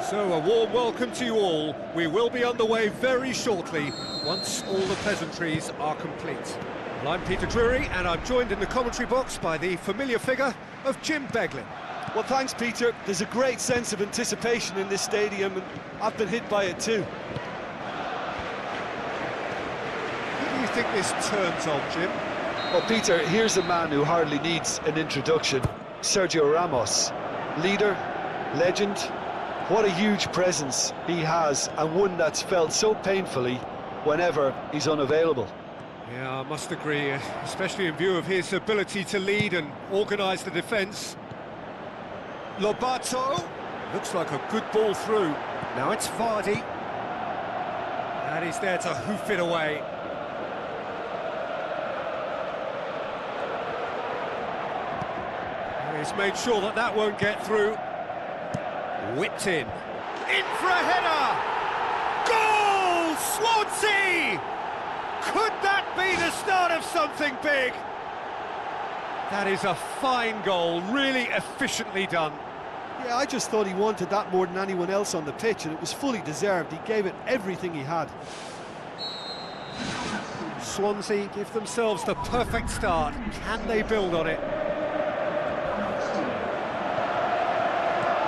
So, a warm welcome to you all. We will be underway very shortly, once all the pleasantries are complete. Well, I'm Peter Drury, and I'm joined in the commentary box by the familiar figure of Jim Beglin. Well, thanks, Peter. There's a great sense of anticipation in this stadium, and I've been hit by it too. Who do you think this turns on, Jim? Well, Peter, here's a man who hardly needs an introduction. Sergio Ramos. Leader, legend. What a huge presence he has, and one that's felt so painfully whenever he's unavailable. Yeah, I must agree, especially in view of his ability to lead and organise the defence. Lobato, looks like a good ball through. Now it's Vardy. And he's there to hoof it away. And he's made sure that that won't get through. Whipped in for a header! Goal! Swansea! Could that be the start of something big? That is a fine goal, really efficiently done. Yeah, I just thought he wanted that more than anyone else on the pitch, and it was fully deserved. He gave it everything he had. Swansea give themselves the perfect start. Can they build on it?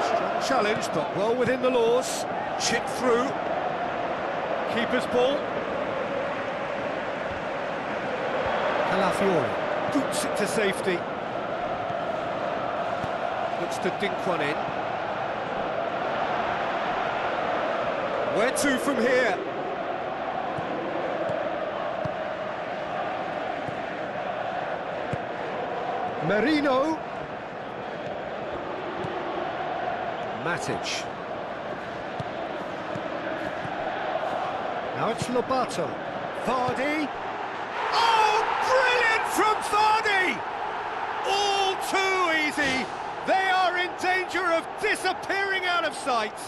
Strong challenge, but well within the laws. Chip through. Keeper's ball. Calafiori boots it to safety. Looks to dink one in. Where to from here? Merino. Matic. Now it's Lobato. Vardy. Oh, brilliant from Vardy! All too easy. They are in danger of disappearing out of sight.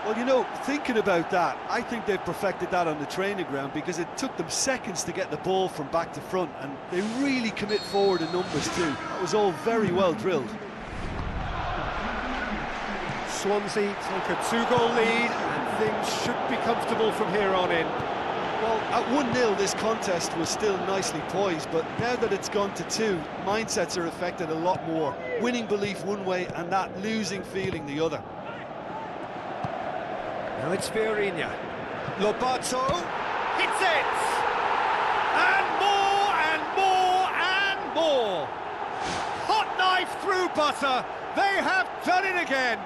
Well, you know, thinking about that, I think they've perfected that on the training ground, because it took them seconds to get the ball from back to front, and they really commit forward in numbers too. That was all very well drilled. Swansea take a 2-goal lead, and things should be comfortable from here on in. Well, at 1-0 this contest was still nicely poised, but now that it's gone to 2, mindsets are affected a lot more. Winning belief one way and that losing feeling the other. Now it's Fiorinha. Lobato hits it! And more and more and more! Hot knife through butter. They have done it again.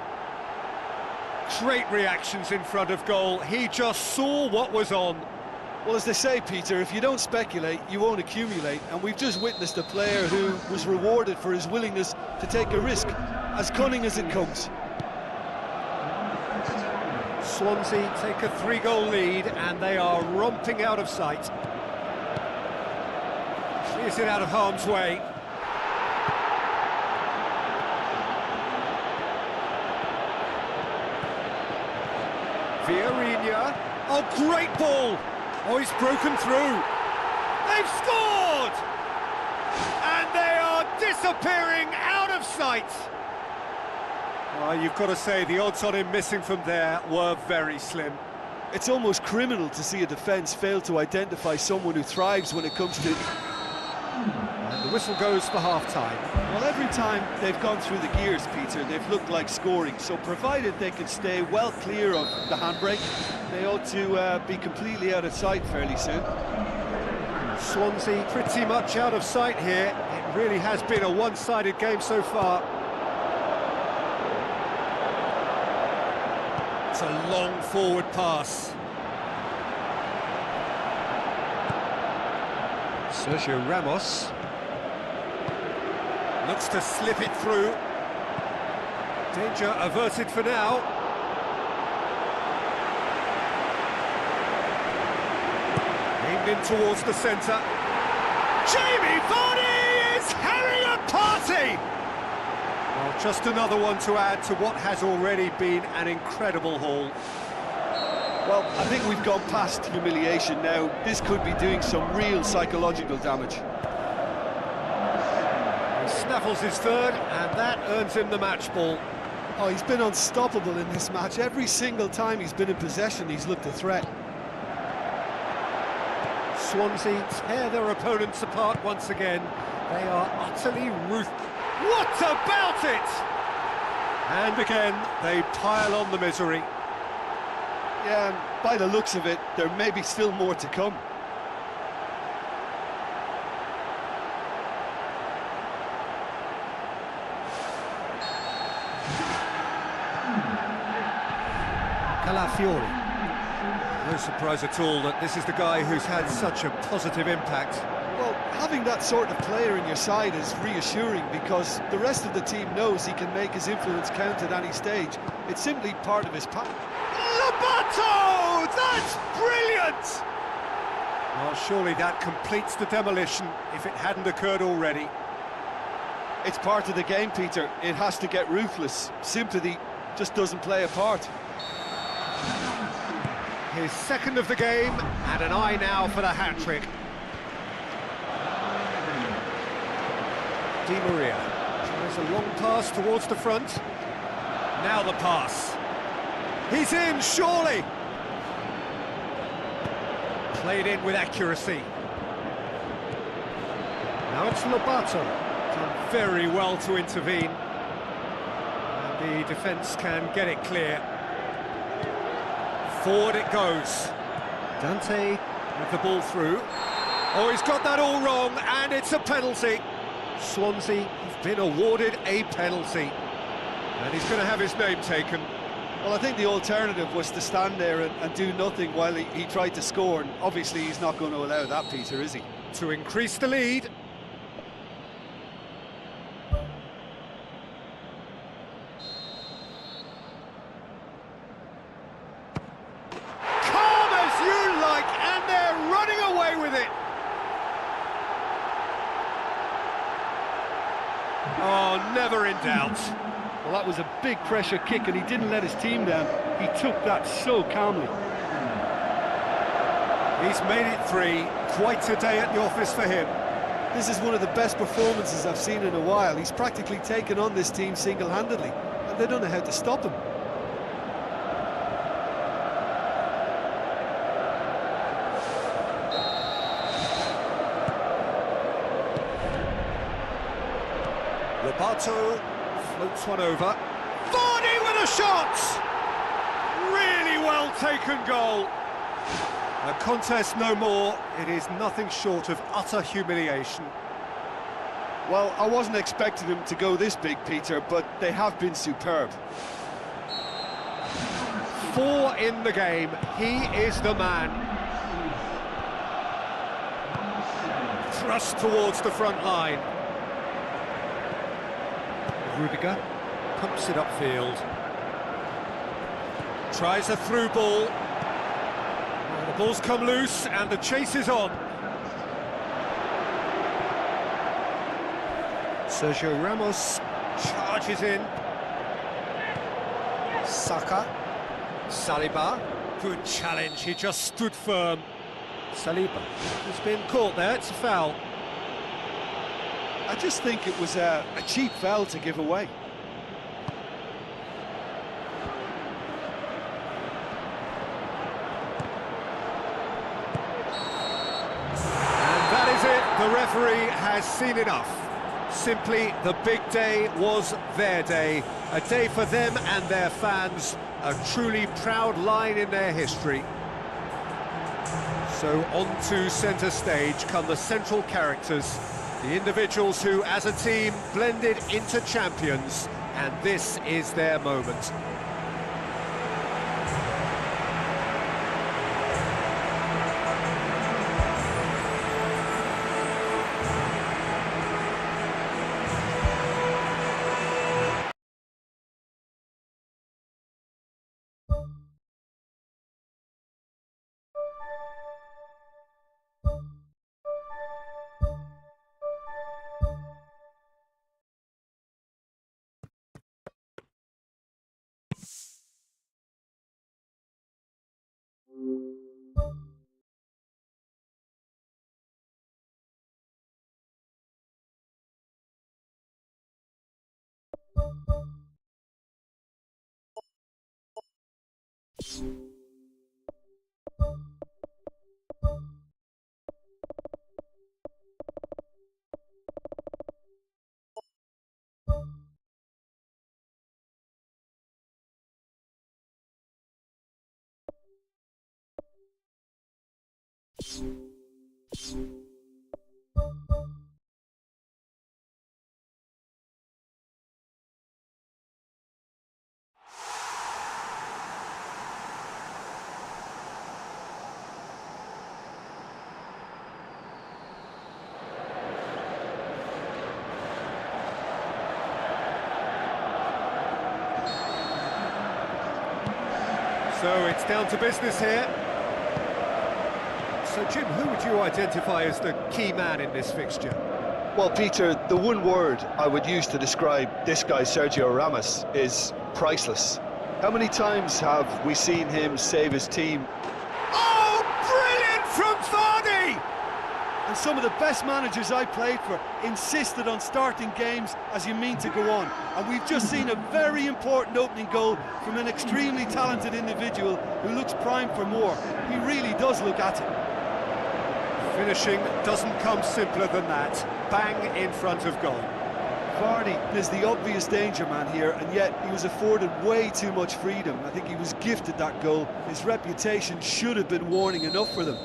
Great reactions in front of goal. He just saw what was on. Well, as they say, Peter, if you don't speculate, you won't accumulate, and we've just witnessed a player who was rewarded for his willingness to take a risk, as cunning as it comes. Swansea take a 3-goal lead, and they are romping out of sight. Clears it out of harm's way. Fiorinha. Oh, great ball! Oh, he's broken through. They've scored! And they are disappearing out of sight. Oh, you've got to say, the odds on him missing from there were very slim. It's almost criminal to see a defence fail to identify someone who thrives when it comes to... And the whistle goes for half-time. Well, every time they've gone through the gears, Peter, they've looked like scoring. So provided they can stay well clear of the handbrake, they ought to be completely out of sight fairly soon. Swansea pretty much out of sight here. It really has been a one-sided game so far. It's a long forward pass. Sergio Ramos looks to slip it through. Danger averted for now. Aimed in towards the centre. Jamie Vardy is having a party! Well, just another one to add to what has already been an incredible haul. Well, I think we've gone past humiliation now. This could be doing some real psychological damage. He snaffles his third, and that earns him the match ball. Oh, he's been unstoppable in this match. Every single time he's been in possession, he's looked a threat. Swansea tear their opponents apart once again. They are utterly ruthless. What about it? And again, they pile on the misery. Yeah, and by the looks of it, there may be still more to come. Calafiori. No surprise at all that this is the guy who's had such a positive impact. Well, having that sort of player in your side is reassuring because the rest of the team knows he can make his influence count at any stage. It's simply part of his path. Lobato! That's brilliant! Well, surely that completes the demolition if it hadn't occurred already. It's part of the game, Peter. It has to get ruthless. Sympathy just doesn't play a part. His second of the game, and an eye now for the hat-trick. Di Maria tries a long pass towards the front. Now the pass. He's in, surely! Played in with accuracy. Now it's Lobato. Done very well to intervene. And the defence can get it clear. Forward it goes. Dante with the ball through. Oh, he's got that all wrong, and it's a penalty. Swansea have been awarded a penalty. And he's going to have his name taken. Well, I think the alternative was to stand there and do nothing while he tried to score, and obviously he's not going to allow that, Peter, is he? To increase the lead. Calm as you like, and they're running away with it. Oh, never in doubt. Well, that was a big pressure kick, and he didn't let his team down. He took that so calmly. He's made it three. Quite a day at the office for him. This is one of the best performances I've seen in a while. He's practically taken on this team single-handedly, and they don't know how to stop him. Lobato floats one over. Vardy with a shot! Really well taken goal. A contest no more. It is nothing short of utter humiliation. Well, I wasn't expecting them to go this big, Peter, but they have been superb. 4 in the game. He is the man. Thrust towards the front line. Rudiger pumps it upfield. Tries a through ball. The ball's come loose and the chase is on. Sergio Ramos charges in. Saka. Saliba. Good challenge, he just stood firm. Saliba has been caught there, it's a foul. I just think it was a cheap foul to give away. And that is it, the referee has seen enough. Simply, the big day was their day. A day for them and their fans, a truly proud line in their history. So on to centre stage come the central characters, the individuals who, as a team, blended into champions, and this is their moment. So it's down to business here. So Jim, who would you identify as the key man in this fixture? Well, Peter, the one word I would use to describe this guy, Sergio Ramos, is priceless. How many times have we seen him save his team? Oh, brilliant from Vardy! And some of the best managers I played for insisted on starting games as you mean to go on. And we've just seen a very important opening goal from an extremely talented individual who looks primed for more. He really does look at it. Finishing doesn't come simpler than that. Bang in front of goal. Vardy is the obvious danger man here, and yet he was afforded way too much freedom. I think he was gifted that goal. His reputation should have been warning enough for them.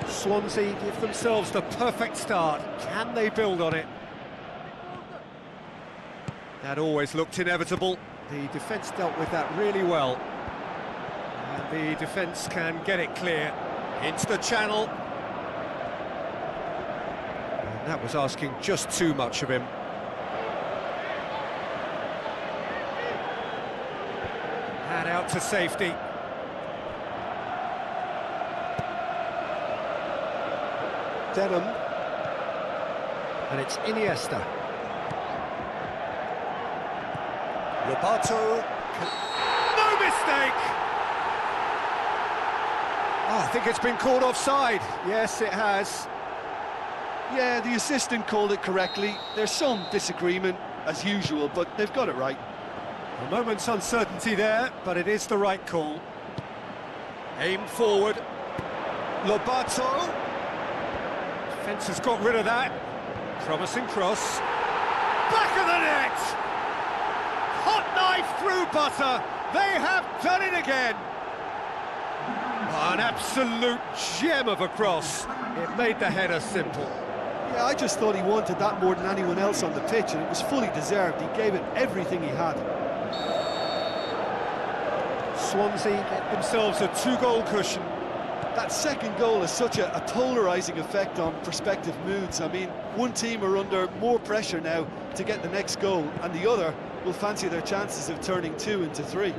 Swansea give themselves the perfect start. Can they build on it? That always looked inevitable. The defence dealt with that really well. And the defence can get it clear. Into the channel. And that was asking just too much of him. And out to safety. Denham. And it's Iniesta. Roberto. No mistake! Oh, I think it's been called offside. Yes, it has. Yeah, the assistant called it correctly. There's some disagreement, as usual, but they've got it right. A moment's uncertainty there, but it is the right call. Aim forward. Lobato. Defence has got rid of that. Promising cross. Back of the net! Hot knife through butter. They have done it again. An absolute gem of a cross. It made the header simple. Yeah, I just thought he wanted that more than anyone else on the pitch, and it was fully deserved. He gave it everything he had. Swansea get themselves a two-goal cushion. That second goal has such a polarising effect on prospective moods. I mean, one team are under more pressure now to get the next goal, and the other will fancy their chances of turning 2 into 3.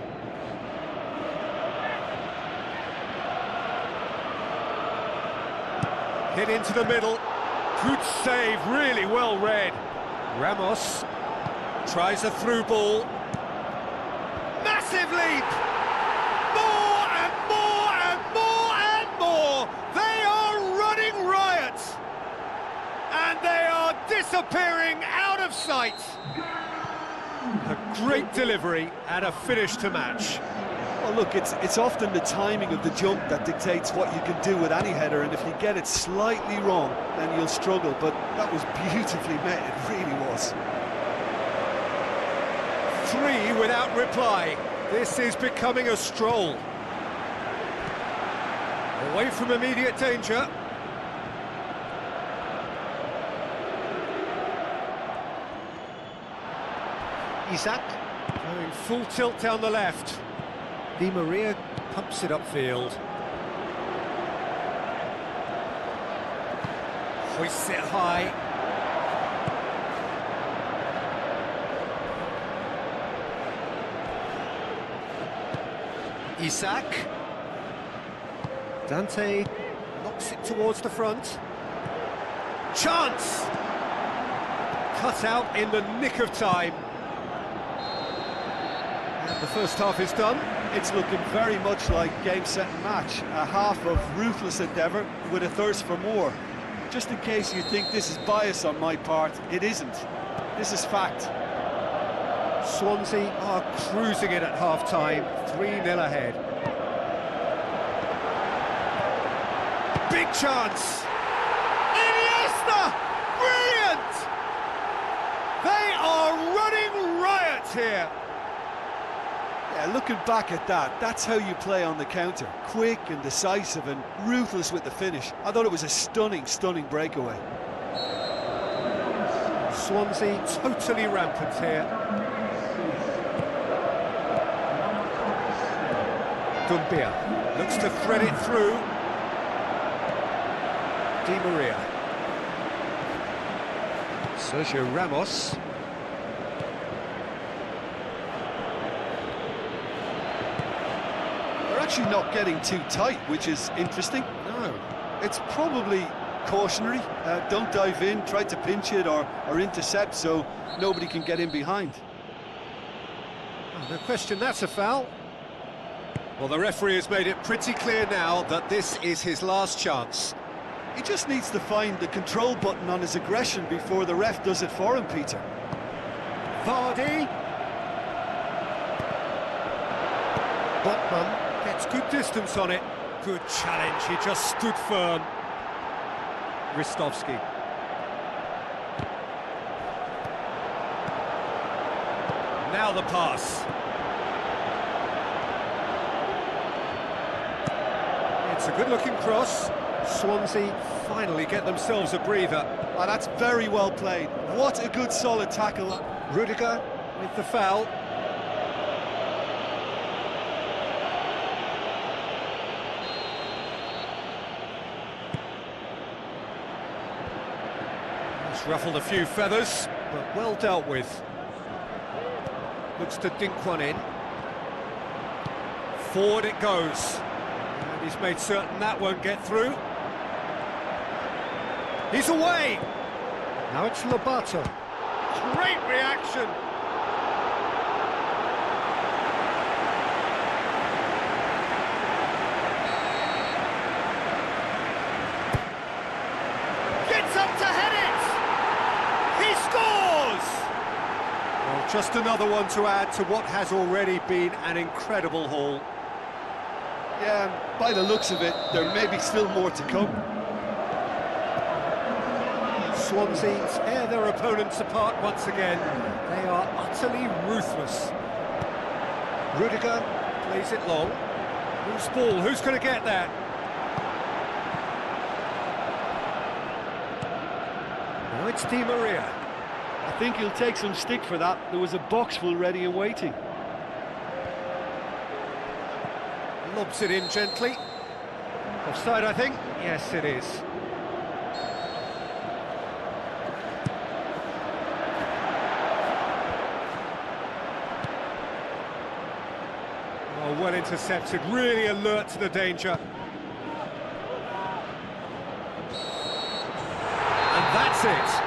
Hit into the middle. Good save, really well read. Ramos tries a through ball. Massive leap! More and more and more and more! They are running riot! And they are disappearing out of sight! A great delivery and a finish to match. Well, look, it's often the timing of the jump that dictates what you can do with any header, and if you get it slightly wrong, then you'll struggle, but that was beautifully met, it really was. 3 without reply. This is becoming a stroll. Away from immediate danger. Isak going full tilt down the left. Di Maria pumps it upfield. Hoists it high. Isak. Dante knocks it towards the front. Chance! Cut out in the nick of time. And the first half is done. It's looking very much like game, set and match. A half of ruthless endeavour with a thirst for more. Just in case you think this is bias on my part, it isn't. This is fact. Swansea are cruising it at half-time, 3-0 ahead. Big chance! Iniesta! Brilliant! They are running riot here. Yeah, looking back at that, that's how you play on the counter. Quick and decisive and ruthless with the finish. I thought it was a stunning, stunning breakaway. Swansea totally rampant here. Dumbia looks to thread it through. Di Maria. Sergio Ramos. They're actually not getting too tight, which is interesting. No. It's probably cautionary. Don't dive in, try to pinch it or intercept so nobody can get in behind. Oh, no question, that's a foul. Well, the referee has made it pretty clear now that this is his last chance. He just needs to find the control button on his aggression before the ref does it for him, Peter. Vardy. Botman gets good distance on it. Good challenge, he just stood firm. Ristovski. Now the pass. It's a good-looking cross. Swansea finally get themselves a breather. Oh, that's very well played. What a good, solid tackle. Rudiger with the foul. It's ruffled a few feathers, but well dealt with. Looks to dink one in. Forward it goes. And he's made certain that won't get through. He's away! Now it's Lobato. Great reaction! Gets up to head it! He scores! Well, just another one to add to what has already been an incredible haul. Yeah, by the looks of it, there may be still more to come. Swansea tear their opponents apart once again. They are utterly ruthless. Rudiger plays it long. Loose ball, who's going to get that? Now it's Di Maria. I think he'll take some stick for that. There was a box full ready and waiting. Lobs it in gently. Offside, I think. Yes, it is. Oh, well intercepted, really alert to the danger. And that's it.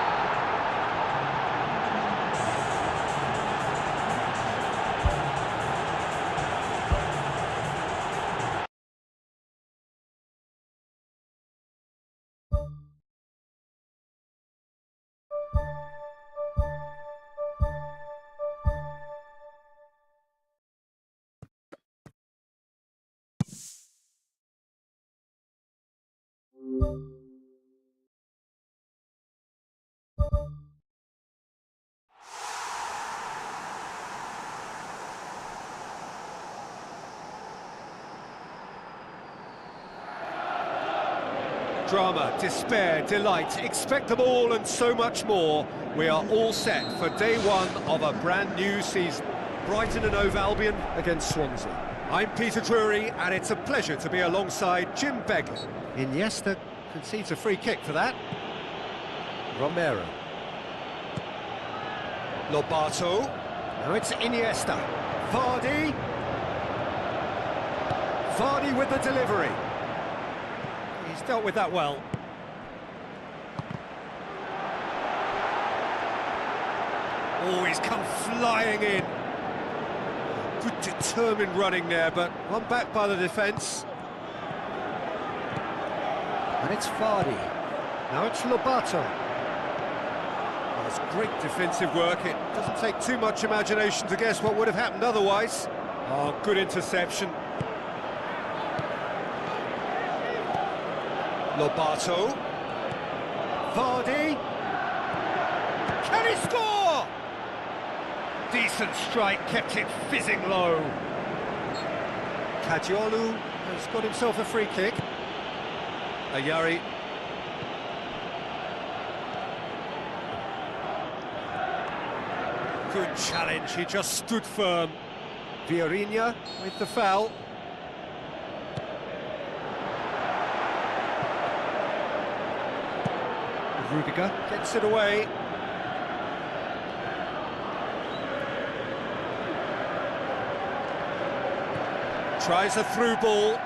Drama, despair, delight, expect them all and so much more. We are all set for day one of a brand new season. Brighton and Hove Albion against Swansea. I'm Peter Drury, and it's a pleasure to be alongside Jim Beglin. Iniesta concedes a free kick for that. Romero. Lobato. Now it's Iniesta. Vardy. Vardy with the delivery. He's dealt with that well. Oh, he's come flying in. Good determined running there, but one back by the defence. And it's Vardy. Now it's Lobato. That's great defensive work. It doesn't take too much imagination to guess what would have happened otherwise. Oh, good interception. Lobato. Vardy. Can he score? Decent strike, kept it fizzing low. Kajiolu has got himself a free kick. Ayari. Good challenge, he just stood firm. Vieirinha with the foul. Rudiger gets it away. Tries a through ball.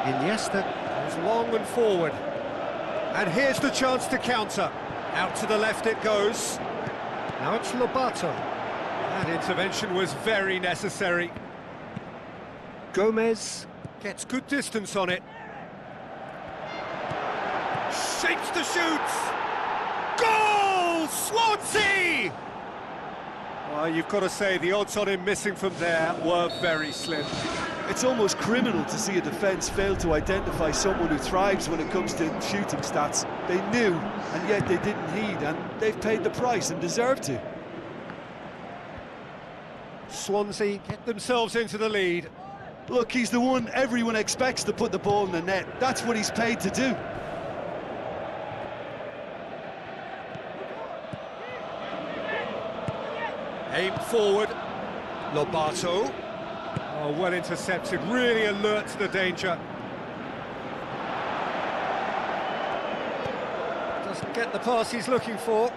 Iniesta goes long and forward. And here's the chance to counter. Out to the left it goes. Now it's Lobato. That intervention was very necessary. Gomez gets good distance on it. Shapes to shoot! Goal! Swansea! Well, you've got to say the odds on him missing from there were very slim. It's almost criminal to see a defence fail to identify someone who thrives when it comes to shooting stats. They knew, and yet they didn't heed, and they've paid the price and deserve to. Swansea get themselves into the lead. Look, he's the one everyone expects to put the ball in the net. That's what he's paid to do. Aim forward. Lobato. Oh, well intercepted, really alert to the danger. Doesn't get the pass he's looking for.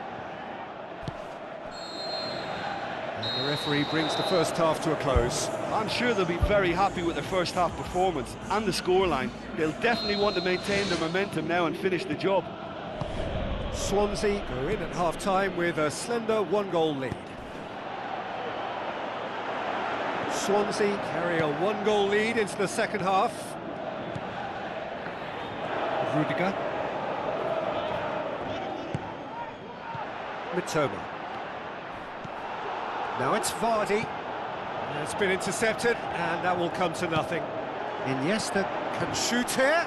And the referee brings the first half to a close. I'm sure they'll be very happy with their first half performance and the scoreline. They'll definitely want to maintain their momentum now and finish the job. Swansea go in at half-time with a slender one-goal lead. Swansea carry a one-goal lead into the second half. Rudiger. Mitoma. Now it's Vardy. It's been intercepted, and that will come to nothing. Iniesta can shoot here.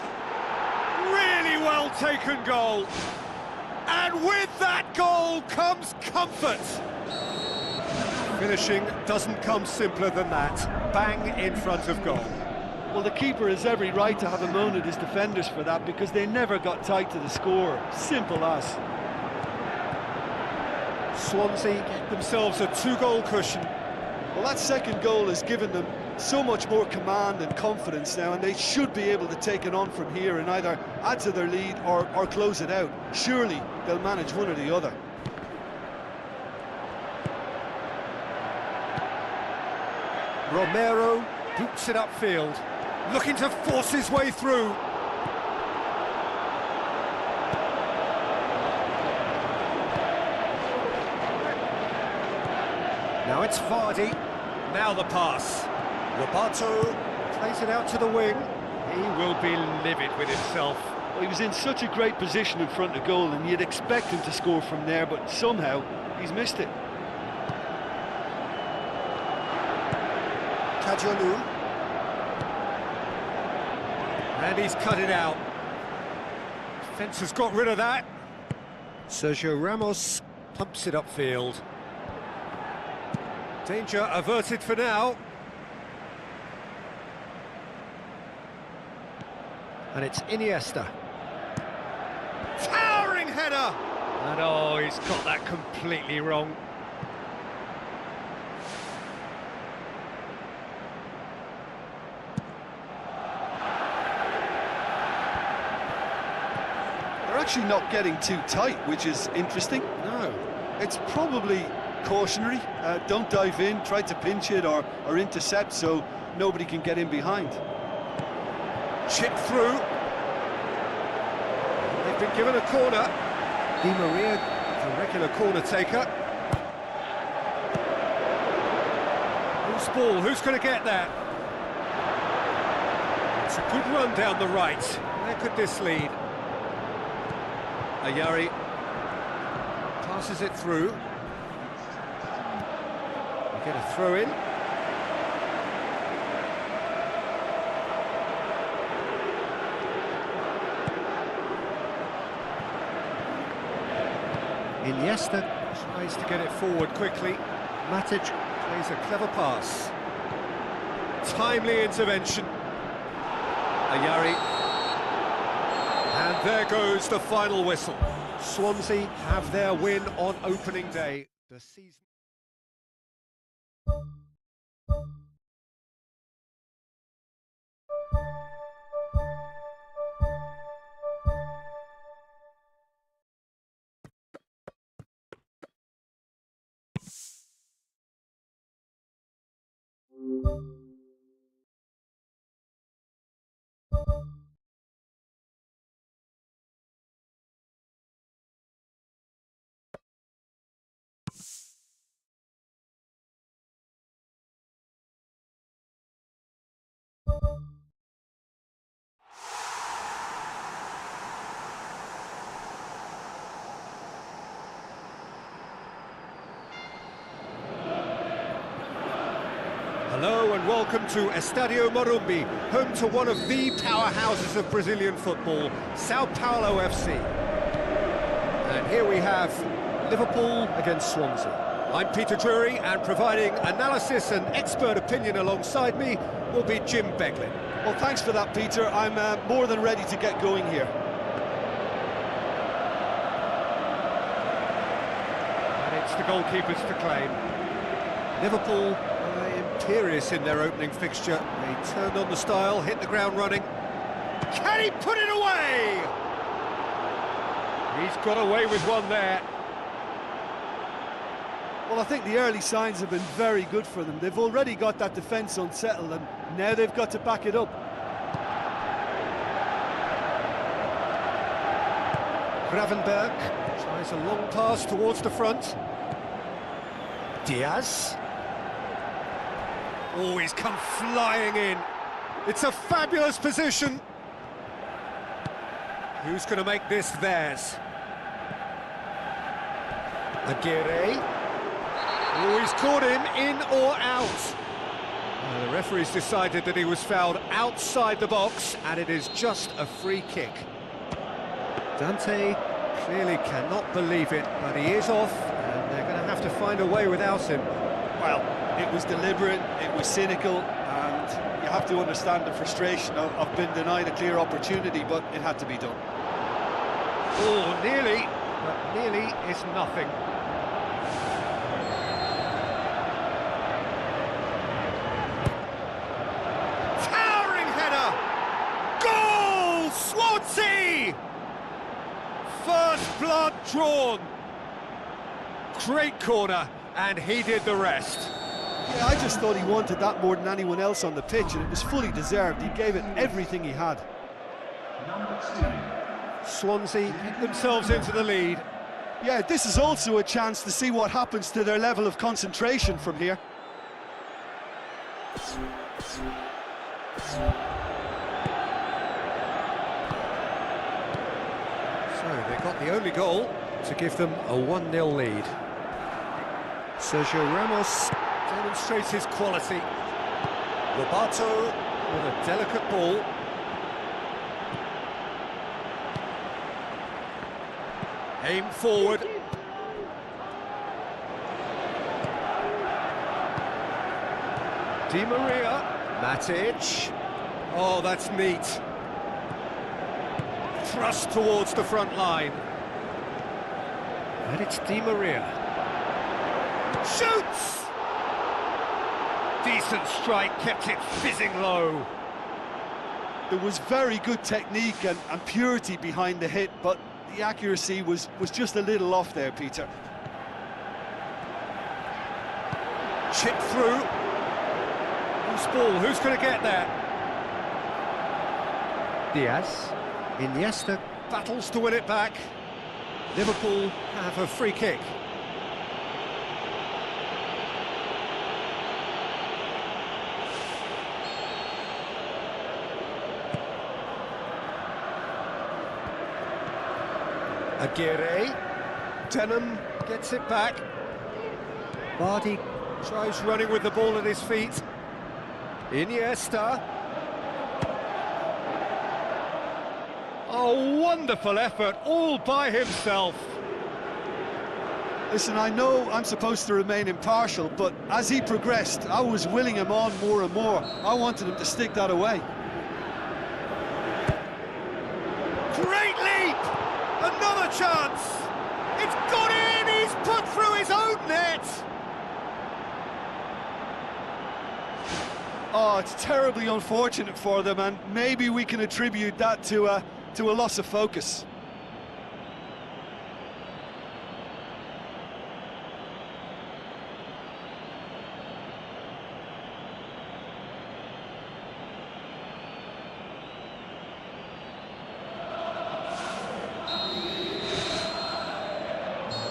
Really well taken goal. And with that goal comes comfort. Finishing doesn't come simpler than that. Bang in front of goal. Well, the keeper has every right to have a moan at his defenders for that, because they never got tight to the score. Simple as. Swansea get themselves a two-goal cushion. Well, that second goal has given them so much more command and confidence now, and they should be able to take it on from here and either add to their lead or close it out. Surely they'll manage one or the other. Romero boots it upfield, looking to force his way through. Now it's Vardy. Now the pass. Lobato plays it out to the wing. He will be livid with himself. Well, he was in such a great position in front of goal, and you'd expect him to score from there, but somehow he's missed it. Kajiolu. And he's cut it out. Defence has got rid of that. Sergio Ramos pumps it upfield. Danger averted for now. And it's Iniesta. Towering header! And oh, he's got that completely wrong. They're actually not getting too tight, which is interesting. No. It's probably cautionary. Don't dive in, try to pinch it or intercept so nobody can get in behind. Chip through. They've been given a corner. Di Maria, the regular corner taker. Who's ball? Who's going to get that? It's a good run down the right. Where could this lead? Ayari passes it through. We get a throw in. Iniesta tries to get it forward quickly. Matic plays a clever pass. Timely intervention. Ayari. And there goes the final whistle. Swansea have their win on opening day. The season. Hello and welcome to Estadio Morumbi, home to one of the powerhouses of Brazilian football, Sao Paulo FC. And here we have Liverpool against Swansea. I'm Peter Drury, and providing analysis and expert opinion alongside me will be Jim Beglin. Well, thanks for that, Peter. I'm more than ready to get going here. And it's the goalkeepers to claim. Liverpool imperious in their opening fixture. They turned on the style, hit the ground running. Can he put it away? He's got away with one there. Well, I think the early signs have been very good for them. They've already got that defence unsettled, and now they've got to back it up. Gravenberg tries a long pass towards the front. Diaz. Oh, he's come flying in. It's a fabulous position. Who's going to make this theirs? Aguirre. Oh, he's caught him in or out. The referee's decided that he was fouled outside the box, and it is just a free kick. Dante clearly cannot believe it, but he is off, and they're going to have to find a way without him. Well, it was deliberate, it was cynical, and you have to understand the frustration of being denied a clear opportunity, but it had to be done. Oh, nearly, but nearly is nothing. Towering header! Goal! Swansea! First blood drawn. Great corner, and he did the rest. Yeah, I just thought he wanted that more than anyone else on the pitch, and it was fully deserved. He gave it everything he had. Swansea get themselves into the lead. Yeah, this is also a chance to see what happens to their level of concentration from here. So they got the only goal to give them a 1-0 lead. Sergio Ramos demonstrates his quality. Roberto with a delicate ball. Aim forward. Di Maria. Matic. Oh, that's neat. thrust towards the front line. And it's Di Maria. Shoots! Decent strike, kept it fizzing low. There was very good technique and purity behind the hit, but the accuracy was just a little off there, Peter. Chip through. Loose ball, who's going to get there? Diaz. Iniesta battles to win it back. Liverpool have a free kick. Aguirre. Denham gets it back. Vardy tries running with the ball at his feet. Iniesta. A wonderful effort, all by himself. Listen, I know I'm supposed to remain impartial, but as he progressed, I was willing him on more and more. I wanted him to stick that away. Great leap! Another chance! It's gone in! He's put through his own net! Oh, it's terribly unfortunate for them, and maybe we can attribute that to a loss of focus.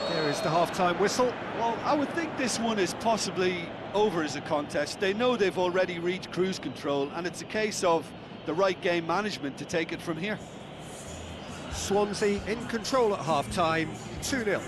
There is the half-time whistle. Well, I would think this one is possibly over as a contest. They know they've already reached cruise control, and it's a case of the right game management to take it from here. Swansea in control at half-time, 2-0.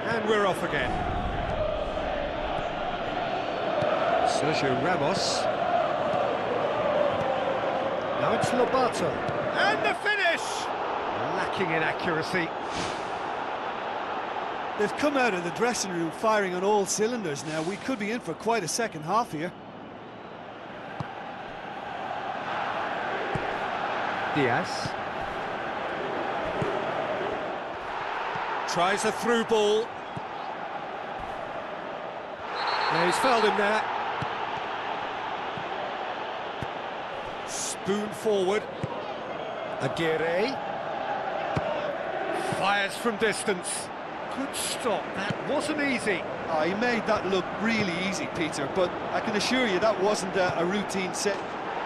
And we're off again. Sergio Ramos. Now it's Lobato. And the finish! Lacking in accuracy. They've come out of the dressing room firing on all cylinders now. We could be in for quite a second half here. Diaz. Tries a through ball. Yeah, he's fouled him there. Spoon forward. Aguirre. Fires from distance. Good stop, that wasn't easy. Oh, he made that look really easy, Peter, but I can assure you that wasn't a routine set.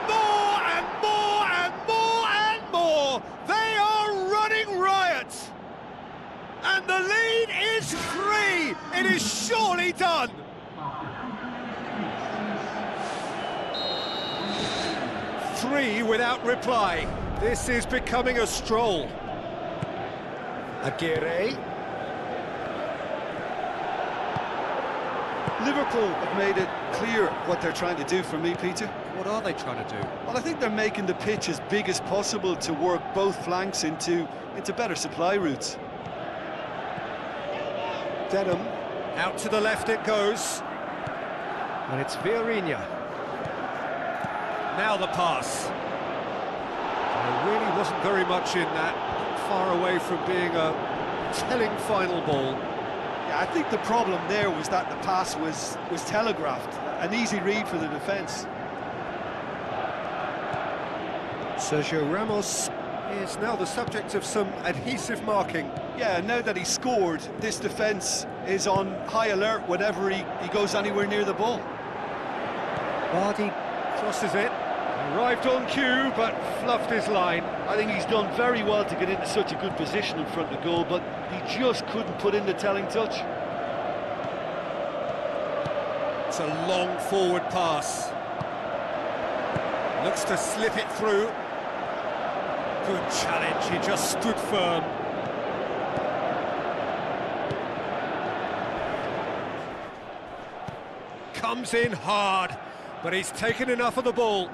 More and more and more and more! They are running riot! And the lead is 3! It is surely done! Three without reply. This is becoming a stroll. Aguirre. Liverpool have made it clear what they're trying to do for me, Peter. What are they trying to do? Well, I think they're making the pitch as big as possible to work both flanks into better supply routes. Denham. Out to the left it goes. And it's Vieirinha. Now the pass. There really wasn't very much in that. Far away from being a telling final ball. Yeah, I think the problem there was that the pass was telegraphed. An easy read for the defence. Sergio Ramos is now the subject of some adhesive marking. Yeah, now that he scored, this defence is on high alert whenever he goes anywhere near the ball. Vardy crosses it. Arrived on cue, but fluffed his line. I think he's done very well to get into such a good position in front of goal, but he just couldn't put in the telling touch. It's a long forward pass. Looks to slip it through. Good challenge, he just stood firm. Comes in hard, but he's taken enough of the ball.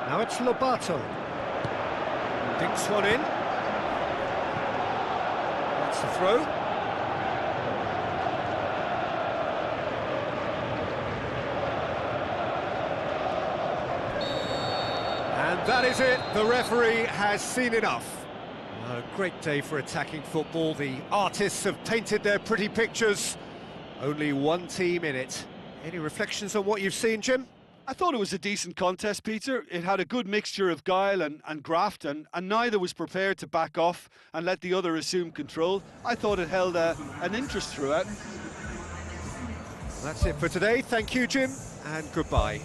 Now it's Lobato. Dinks one in. That's the throw. And that is it, the referee has seen enough. A great day for attacking football. The artists have painted their pretty pictures. Only one team in it. Any reflections on what you've seen, Jim? I thought it was a decent contest, Peter. It had a good mixture of guile and graft, and neither was prepared to back off and let the other assume control. I thought it held an interest throughout. That's it for today. Thank you, Jim, and goodbye.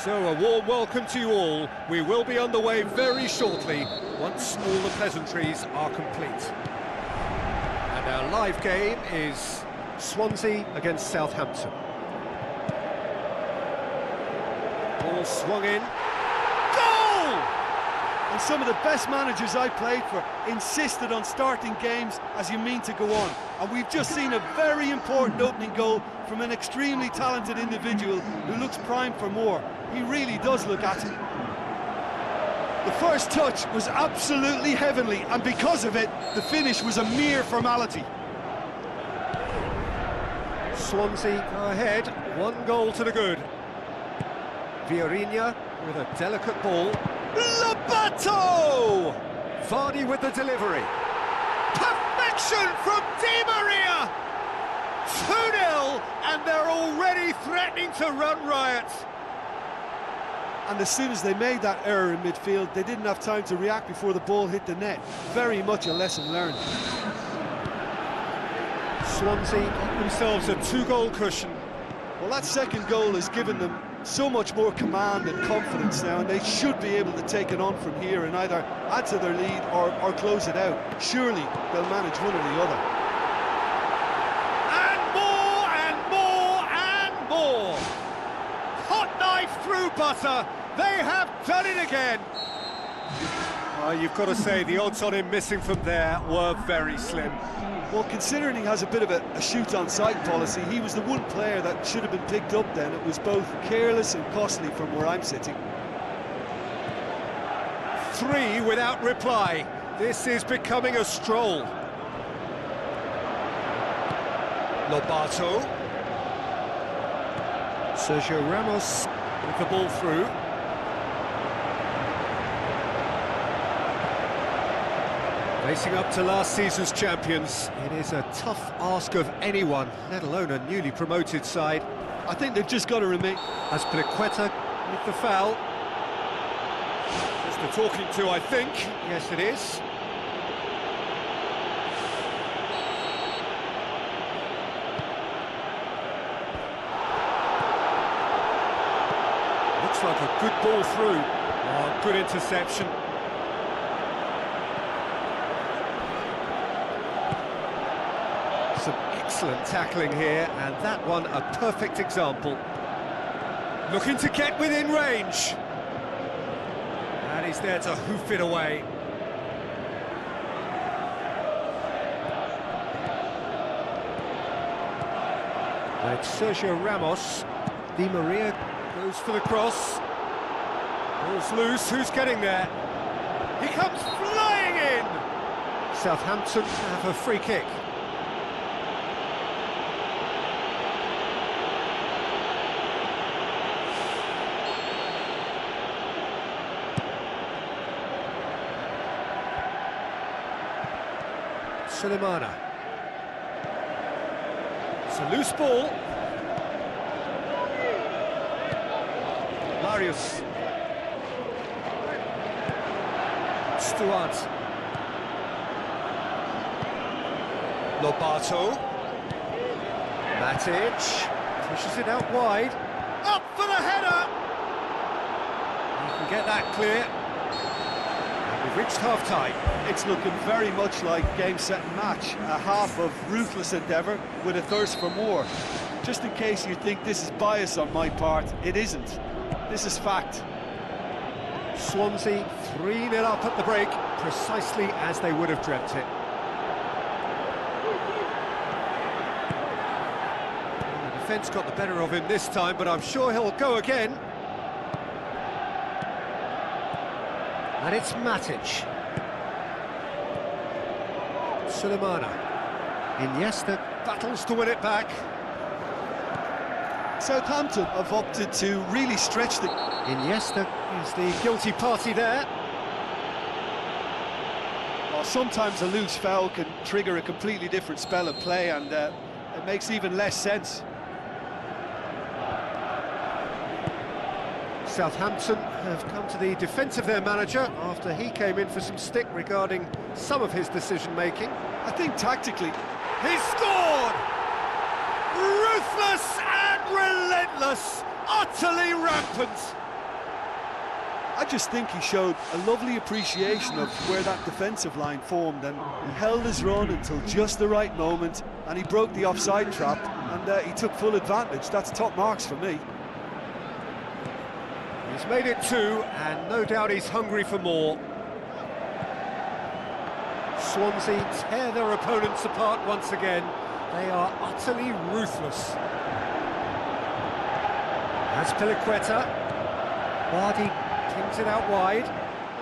So a warm welcome to you all. We will be on the way very shortly once all the pleasantries are complete. And our live game is Swansea against Southampton. Ball swung in. Goal! And some of the best managers I played for insisted on starting games as you mean to go on. And we've just seen a very important opening goal from an extremely talented individual who looks primed for more. He really does look at it. The first touch was absolutely heavenly, and because of it, the finish was a mere formality. Swansea go ahead, 1 goal to the good. Vieirinha with a delicate ball. Lobato! Vardy with the delivery. Perfection from Di Maria! 2-0, and they're already threatening to run riot. And as soon as they made that error in midfield, they didn't have time to react before the ball hit the net. Very much a lesson learned. Swansea got themselves a 2-goal cushion. Well, that second goal has given them so much more command and confidence now, and they should be able to take it on from here and either add to their lead or close it out. Surely they'll manage one or the other. And more and more and more. Hot knife through butter. They have done it again. You've got to say the odds on him missing from there were very slim. Well, considering he has a bit of a shoot-on-sight policy, he was the one player that should have been picked up then. It was both careless and costly from where I'm sitting. 3 without reply. This is becoming a stroll. Lobato. Sergio Ramos with the ball through. Facing up to last season's champions, it is a tough ask of anyone, let alone a newly promoted side. I think they've just got to remain... Azpilicueta with the foul. Just the talking to, I think. Yes, it is. Looks like a good ball through. Oh, good interception. Some excellent tackling here, and that one a perfect example. Looking to get within range. And he's there to hoof it away. And it's Sergio Ramos. Di Maria goes for the cross. Ball's loose, who's getting there? He comes flying in! Southampton have a free kick. Sulemana. It's a loose ball. Marius. Stuart. Lobato. Matic. Pushes it out wide. Up for the header! You can get that clear. And we've reached half-time. It's looking very much like game, set and match. A half of ruthless endeavour with a thirst for more. Just in case you think this is bias on my part, it isn't. This is fact. Swansea 3-0 up at the break, precisely as they would have dreamt it. Well, the defence got the better of him this time, but I'm sure he'll go again. And it's Matic. Sulemana. Iniesta battles to win it back. Southampton have opted to really stretch the... Iniesta is the guilty party there. Well, sometimes a loose foul can trigger a completely different spell of play, and it makes even less sense. Southampton have come to the defence of their manager after he came in for some stick regarding some of his decision-making. I think tactically... He's scored! Ruthless and relentless, utterly rampant. I just think he showed a lovely appreciation of where that defensive line formed, and he held his run until just the right moment, and he broke the offside trap, and he took full advantage. That's top marks for me. He's made it 2, and no doubt he's hungry for more. Swansea tear their opponents apart once again. They are utterly ruthless. As Piliqueta. Vardy pings it out wide.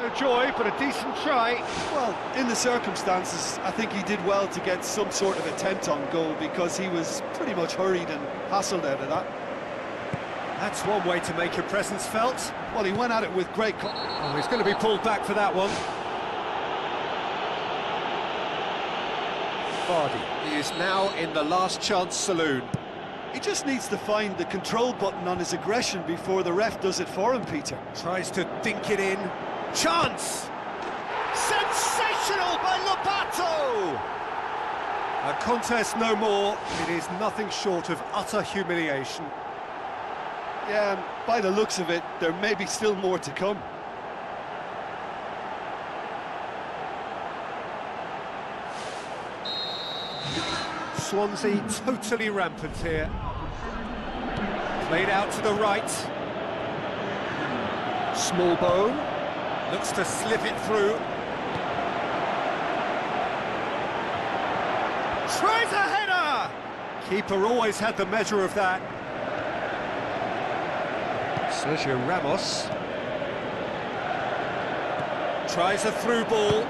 No joy, but a decent try. Well, in the circumstances, I think he did well to get some sort of attempt on goal, because he was pretty much hurried and hassled out of that. That's one way to make your presence felt. Well, he went at it with great... Oh, he's going to be pulled back for that one. Vardy, he is now in the last chance saloon. He just needs to find the control button on his aggression before the ref does it for him, Peter. Tries to dink it in. Chance! Sensational by Lobato! A contest no more. It is nothing short of utter humiliation. Yeah, and by the looks of it, there may be still more to come. Swansea totally rampant here. Played out to the right. Smallbone looks to slip it through. Tries a header! Keeper always had the measure of that. Sergio Ramos tries a through ball.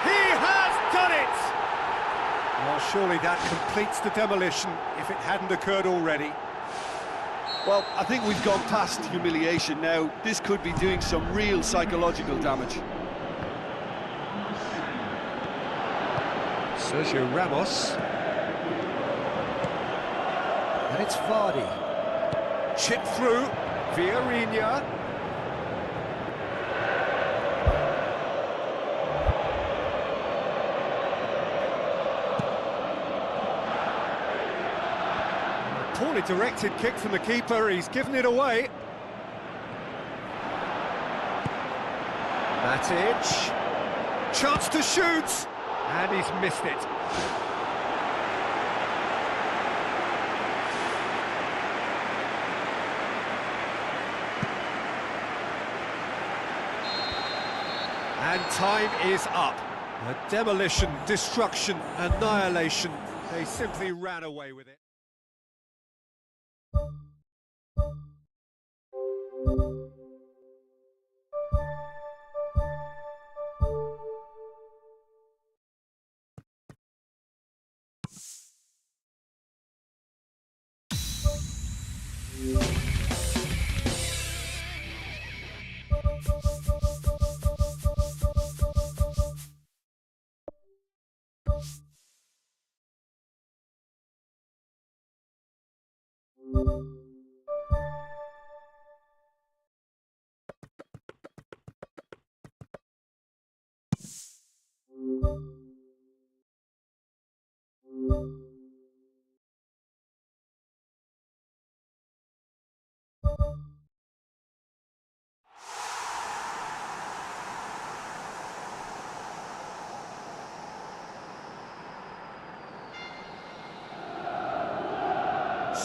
He has done it! Well, surely that completes the demolition if it hadn't occurred already. Well, I think we've gone past humiliation now. This could be doing some real psychological damage. Sergio Ramos. And it's Vardy. Chip through. Vieirinha. Poorly directed kick from the keeper, he's given it away. Matic. Chance to shoot! And he's missed it. And time is up. A demolition, destruction, annihilation. They simply ran away with it.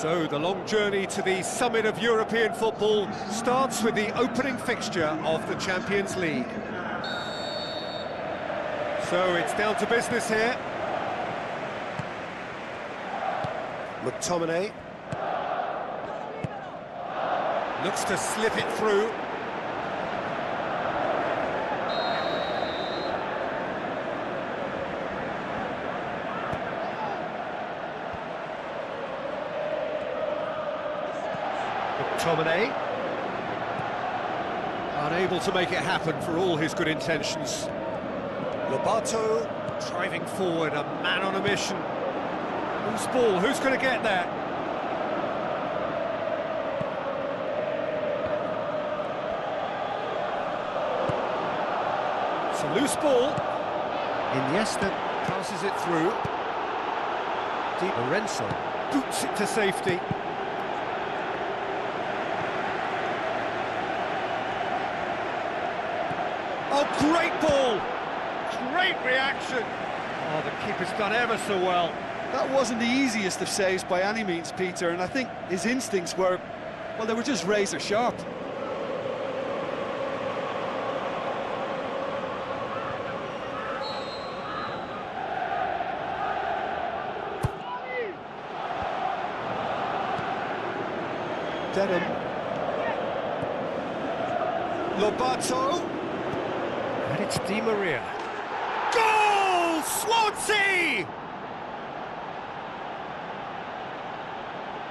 So the long journey to the summit of European football starts with the opening fixture of the Champions League. So it's down to business here. McTominay looks to slip it through. McTominay unable to make it happen for all his good intentions. Lobato driving forward, a man on a mission. Whose ball? Who's going to get there? It's a loose ball. Iniesta passes it through. Di Lorenzo boots it to safety. Oh, great ball! Great reaction! Oh, the keeper's done ever so well. That wasn't the easiest of saves by any means, Peter, and I think his instincts were, well, they were just razor sharp. Denham. Lobato. And it's Di Maria. Goal! Swansea!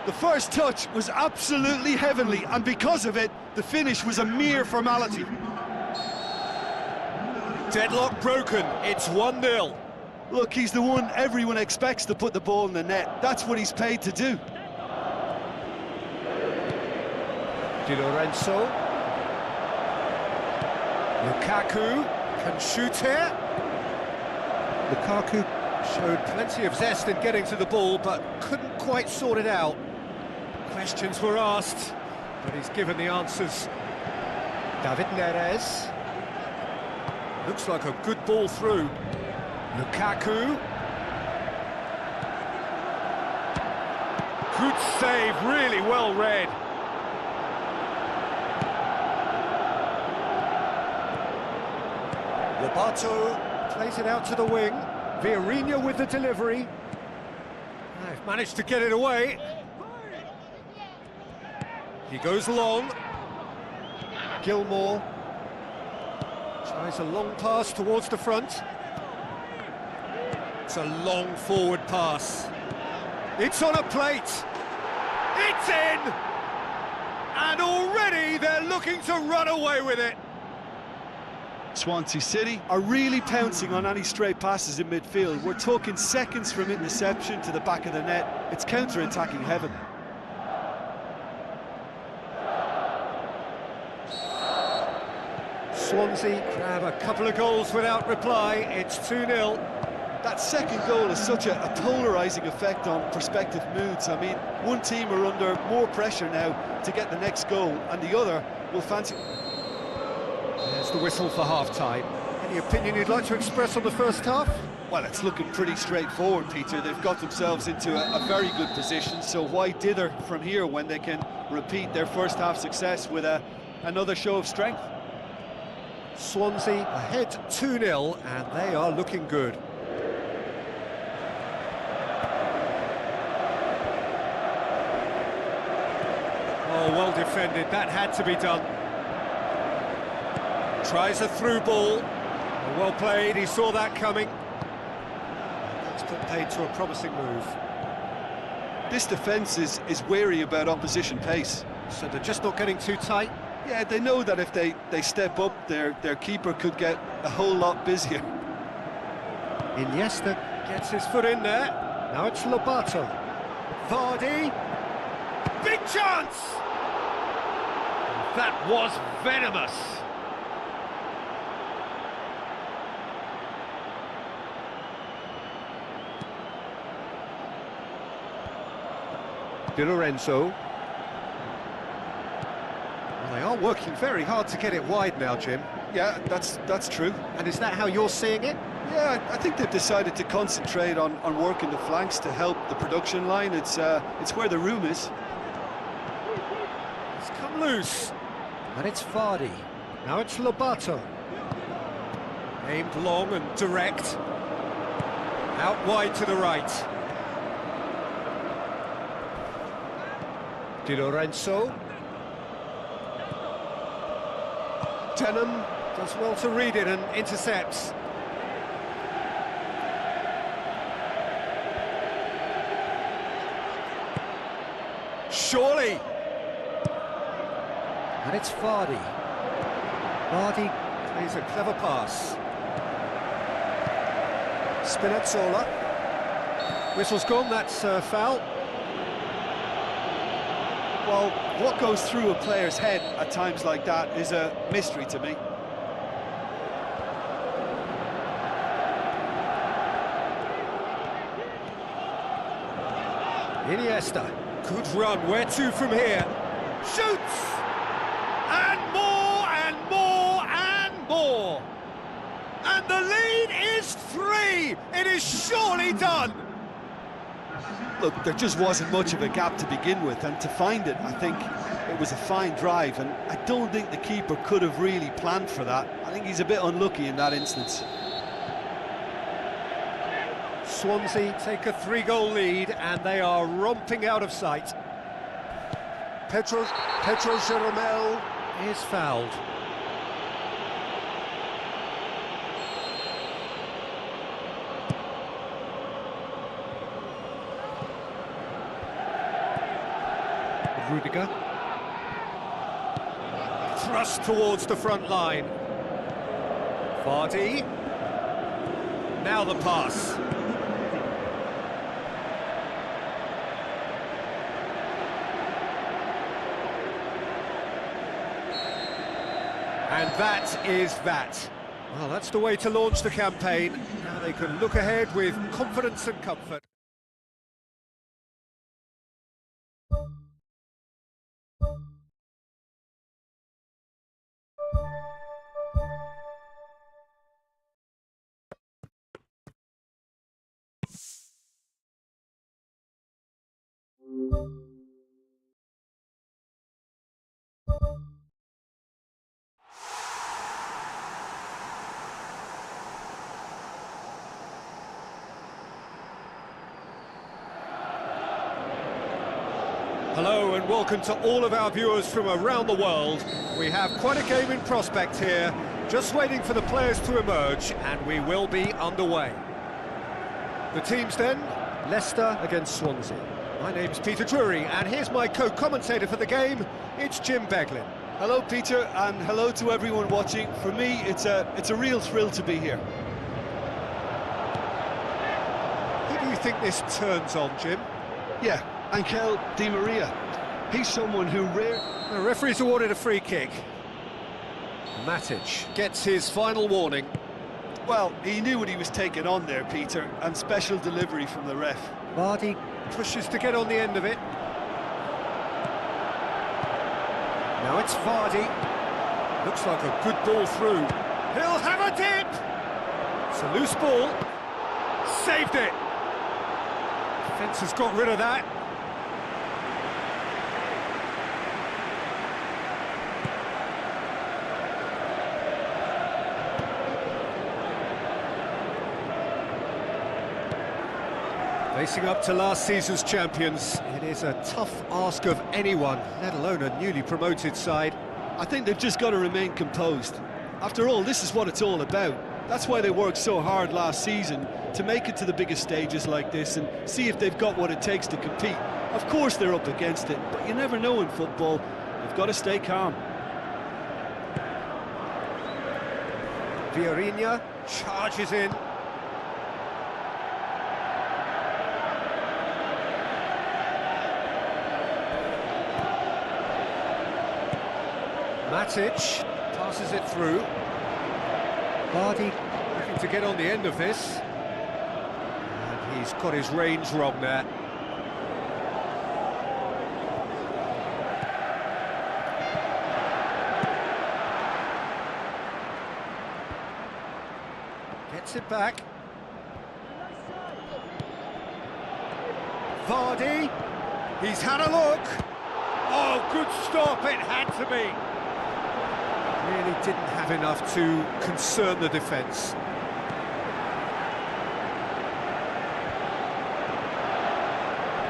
The first touch was absolutely heavenly, and because of it, the finish was a mere formality. Deadlock broken, it's 1-0. Look, he's the one everyone expects to put the ball in the net. That's what he's paid to do. Di Lorenzo. Lukaku can shoot here. Lukaku showed plenty of zest in getting to the ball, but couldn't quite sort it out. Questions were asked, but he's given the answers. David Neres. Looks like a good ball through. Lukaku. Good save, really well read. Lobato plays it out to the wing. Vieirinha with the delivery. They've managed to get it away. He goes long. Gilmour tries a long pass towards the front. It's a long forward pass. It's on a plate. It's in! And already they're looking to run away with it. Swansea City are really pouncing on any stray passes in midfield. We're talking seconds from interception to the back of the net. It's counter-attacking heaven. Swansea grab a couple of goals without reply. It's 2-0. That second goal has such a polarising effect on prospective moods. I mean, one team are under more pressure now to get the next goal, and the other will fancy... There's the whistle for half-time. Any opinion you'd like to express on the first half? Well, it's looking pretty straightforward, Peter. They've got themselves into a very good position, so why dither from here when they can repeat their first half success with another show of strength? Swansea ahead 2-0, and they are looking good. Oh, well defended, that had to be done. Tries a through ball. Well played, he saw that coming. That's put paid to a promising move. This defence is wary about opposition pace. So they're just not getting too tight? Yeah, they know that if they step up, their keeper could get a whole lot busier. Iniesta gets his foot in there. Now it's Lobato. Vardy. Big chance! That was venomous. Di Lorenzo. Well, they are working very hard to get it wide now, Jim. Yeah, that's true. And is that how you're seeing it? Yeah, I think they've decided to concentrate on working the flanks to help the production line. It's where the room is. It's come loose. And it's Vardy. Now it's Lobato. Aimed long and direct. Out wide to the right. Di Lorenzo. Denham does well to read it and intercepts. Surely! And it's Vardy. Vardy plays a clever pass. Spinazzola. Whistle's gone, that's foul. Well, what goes through a player's head at times like that is a mystery to me. Iniesta. Good run, where to from here? Shoots! And more, and more, and more! And the lead is 3! It is surely done! Look, there just wasn't much of a gap to begin with, and to find it, I think it was a fine drive, and I don't think the keeper could have really planned for that. I think he's a bit unlucky in that instance. Swansea take a 3-goal lead, and they are romping out of sight. Pedro Jeromel Is fouled. Rudiger. Thrust towards the front line. Vardy. Now the pass. And that is that. Well, that's the way to launch the campaign. Now they can look ahead with confidence and comfort. Hello and welcome to all of our viewers from around the world. We have quite a game in prospect here, just waiting for the players to emerge, and we will be underway. The teams then, Leicester against Swansea. My name's Peter Drury, and here's my co-commentator for the game, it's Jim Beglin. Hello, Peter, and hello to everyone watching. For me, it's a real thrill to be here. Who do you think this turns on, Jim? Yeah, Angel Di Maria. He's someone who The referee's awarded a free kick. Matic gets his final warning. Well, he knew what he was taking on there, Peter, and special delivery from the ref. Vardy pushes to get on the end of it. Now it's Vardy. Looks like a good ball through. He'll have a dip! It's a loose ball. Saved it! Defence has got rid of that. Facing up to last season's champions, it is a tough ask of anyone, let alone a newly promoted side. I think they've just got to remain composed. After all, this is what it's all about. That's why they worked so hard last season, to make it to the biggest stages like this and see if they've got what it takes to compete. Of course they're up against it, but you never know in football. You've got to stay calm. Vieirinha charges in. Matic passes it through. Vardy looking to get on the end of this. And he's got his range wrong there. Gets it back. Vardy, he's had a look. Oh, good stop, it had to be. Really didn't have enough to concern the defence.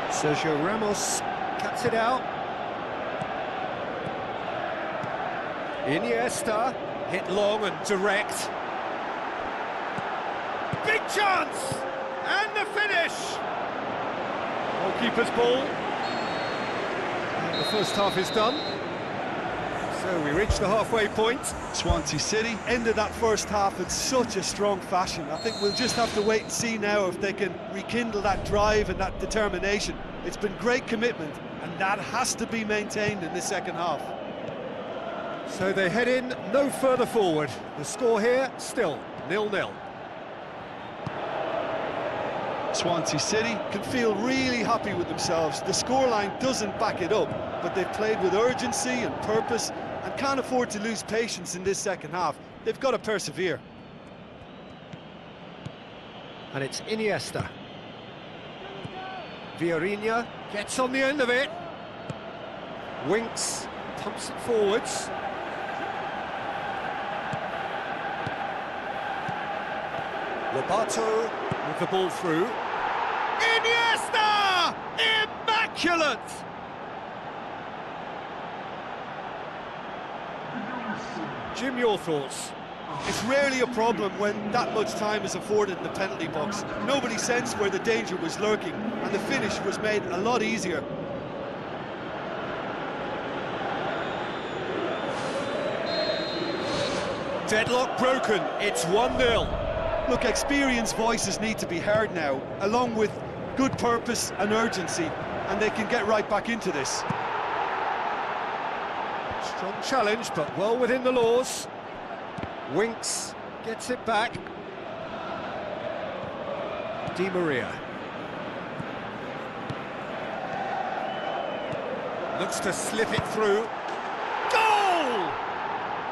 Sergio Ramos cuts it out. Iniesta, hit long and direct. Big chance! And the finish! Goalkeeper's ball. And the first half is done. So we reach the halfway point. Swansea City ended that first half in such a strong fashion. I think we'll just have to wait and see now if they can rekindle that drive and that determination. It's been great commitment, and that has to be maintained in the second half. So they head in no further forward. The score here, still 0-0. Swansea City can feel really happy with themselves. The scoreline doesn't back it up, but they've played with urgency and purpose and can't afford to lose patience in this second half. They've got to persevere. And it's Iniesta. Vieirinha gets on the end of it. Winks, pumps it forwards. Lobato with the ball through. Iniesta! Immaculate! Jim, your thoughts? It's rarely a problem when that much time is afforded in the penalty box. Nobody sensed where the danger was lurking, and the finish was made a lot easier. Deadlock broken, it's 1-0. Look, experienced voices need to be heard now, along with good purpose and urgency, and they can get right back into this. Strong challenge, but well within the laws. Winks gets it back. Di Maria. Looks to slip it through. Goal!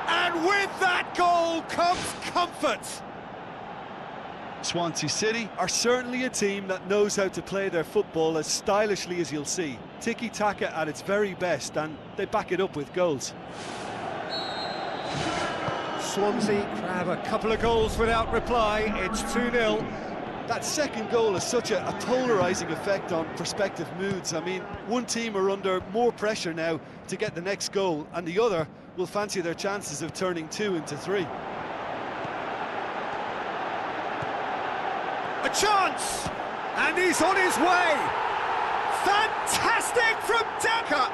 And with that goal comes comfort. Swansea City are certainly a team that knows how to play their football as stylishly as you'll see. Tiki-taka at its very best, and they back it up with goals. Swansea grab a couple of goals without reply. It's 2-0. That second goal has such a polarising effect on prospective moods. I mean, one team are under more pressure now to get the next goal, and the other will fancy their chances of turning 2 into 3. A chance! And he's on his way! Fantastic from Daka!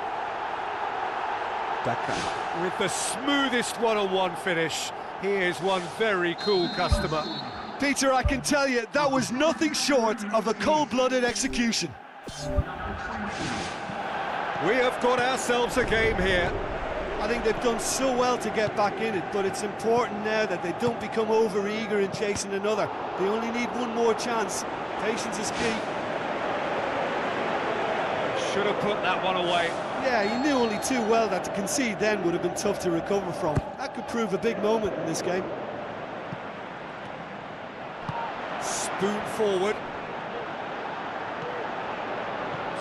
Daka with the smoothest one-on-one finish. He is one very cool customer. Peter, I can tell you, that was nothing short of a cold-blooded execution. We have got ourselves a game here. I think they've done so well to get back in it, but it's important now that they don't become over-eager in chasing another. They only need one more chance. Patience is key. Should have put that one away. Yeah, he knew only too well that to concede then would have been tough to recover from. That could prove a big moment in this game. Spoon forward.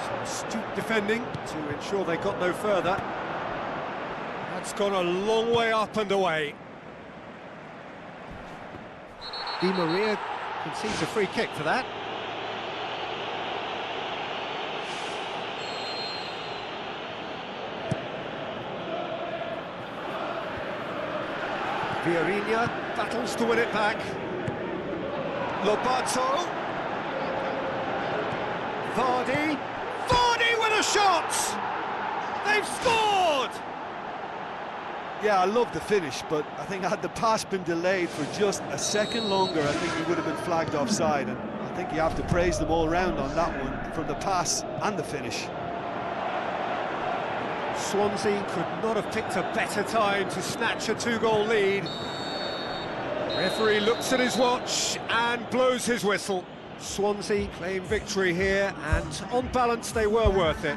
Some astute defending to ensure they got no further. That's gone a long way up and away. Di Maria concedes a free kick for that. Vieirinha battles to win it back. Lobato. Vardy. Vardy with a shot! They've scored! Yeah, I love the finish, but I think had the pass been delayed for just a second longer, I think he would have been flagged offside, and I think you have to praise them all round on that one, from the pass and the finish. Swansea could not have picked a better time to snatch a two-goal lead. Referee looks at his watch and blows his whistle. Swansea claim victory here, and on balance they were worth it.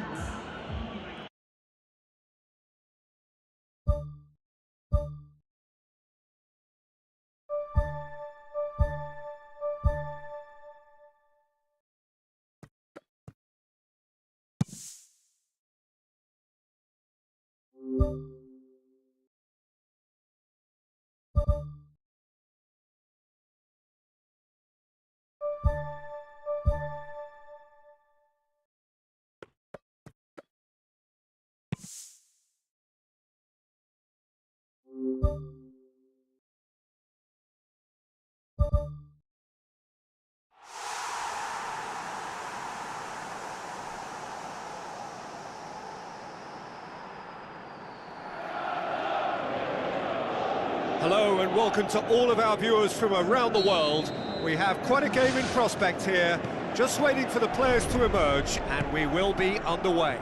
Hello and welcome to all of our viewers from around the world. We have quite a game in prospect here, just waiting for the players to emerge, and we will be underway.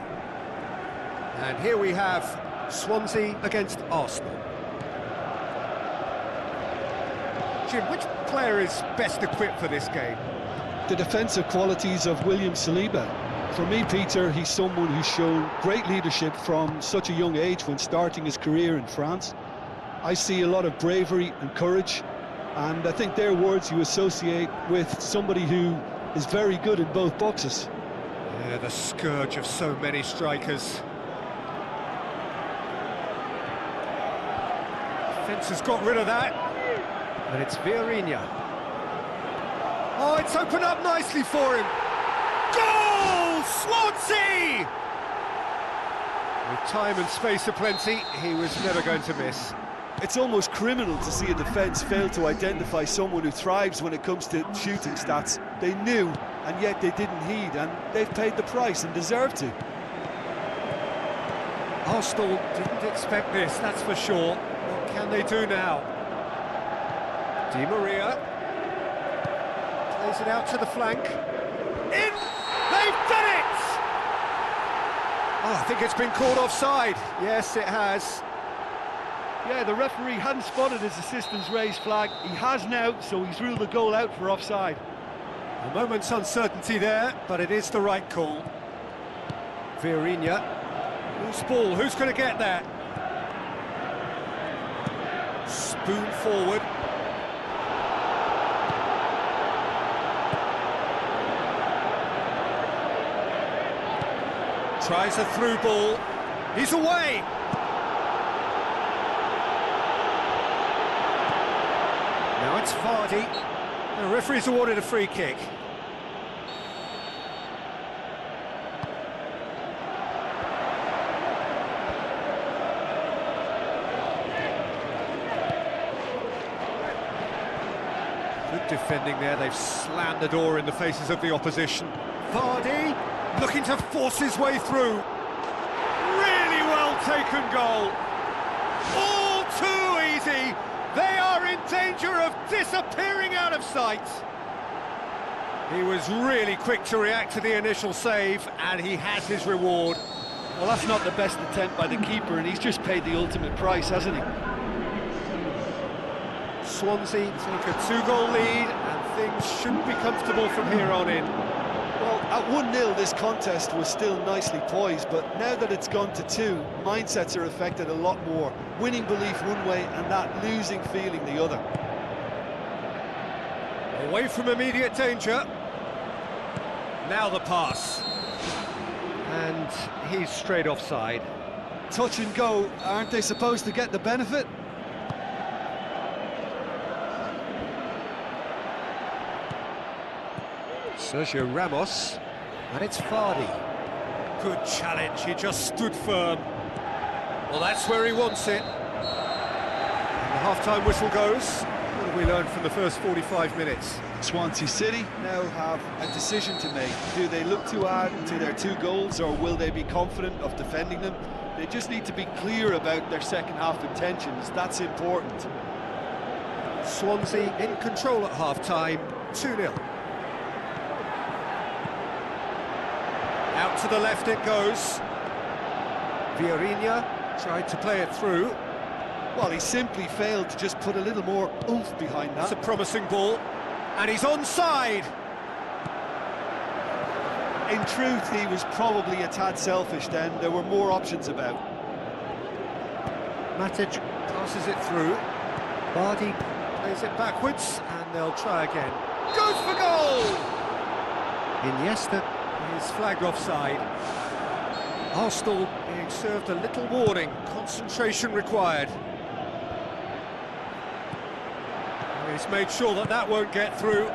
And here we have Swansea against Arsenal. Jim, which player is best equipped for this game? The defensive qualities of William Saliba. For me, Peter, he's someone who's shown great leadership from such a young age when starting his career in France. I see a lot of bravery and courage, and I think they're words you associate with somebody who is very good in both boxes. Yeah, the scourge of so many strikers. Defence has got rid of that, and it's Vieirinha. Oh, it's opened up nicely for him. Goal! Swansea! With time and space aplenty, he was never going to miss. It's almost criminal to see a defence fail to identify someone who thrives when it comes to shooting stats. They knew, and yet they didn't heed, and they've paid the price and deserve to. Arsenal didn't expect this, that's for sure. What can they do now? Di Maria plays it out to the flank. In! They've done it! Oh, I think it's been called offside. Yes, it has. Yeah, the referee hadn't spotted his assistant's raised flag. He has now, so he's ruled the goal out for offside. A moment's uncertainty there, but it is the right call. Vieirinha. Loose ball, who's going to get that? Spoon forward. Tries a through ball. He's away! Now it's Vardy. The referee's awarded a free kick. Good defending there, they've slammed the door in the faces of the opposition. Vardy looking to force his way through. Really well taken goal. All too easy. They are in danger of disappearing out of sight. He was really quick to react to the initial save, and he has his reward. Well, that's not the best attempt by the keeper, and he's just paid the ultimate price, hasn't he? Swansea take a two-goal lead, and things should be comfortable from here on in. Well, at 1-0 this contest was still nicely poised, but now that it's gone to 2, mindsets are affected a lot more. Winning belief one way and that losing feeling the other. Away from immediate danger. Now the pass. And he's straight offside. Touch and go, aren't they supposed to get the benefit? Sergio Ramos, and it's Vardy. Good challenge, he just stood firm. Well, that's where he wants it. And the half-time whistle goes. What have we learned from the first 45 minutes? Swansea City now have a decision to make. Do they look to add to their 2 goals, or will they be confident of defending them? They just need to be clear about their second half intentions. That's important. Swansea in control at half-time, 2-0. Out to the left it goes. Vieirinha. Tried to play it through. Well, he simply failed to just put a little more oomph behind that. That's a promising ball. And he's onside. In truth, he was probably a tad selfish then. There were more options about. Matic passes it through. Vardy plays it backwards, and they'll try again. Goes for goal! Iniesta is flagged offside. Arsenal being served a little warning. Concentration required. He's made sure that that won't get through.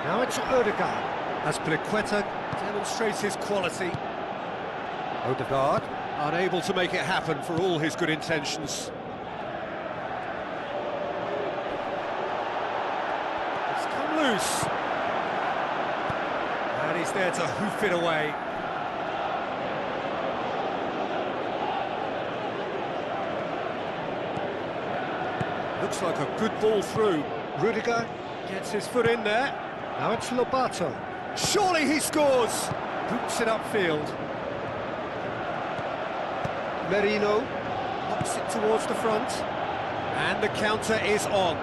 Now it's Odegaard, as Pliqueta demonstrates his quality. Odegaard, unable to make it happen for all his good intentions. It's come loose. And he's there to hoof it away. Looks like a good ball through. Rudiger gets his foot in there. Now it's Lobato. Surely he scores! Boots it upfield. Merino knocks it towards the front. And the counter is on.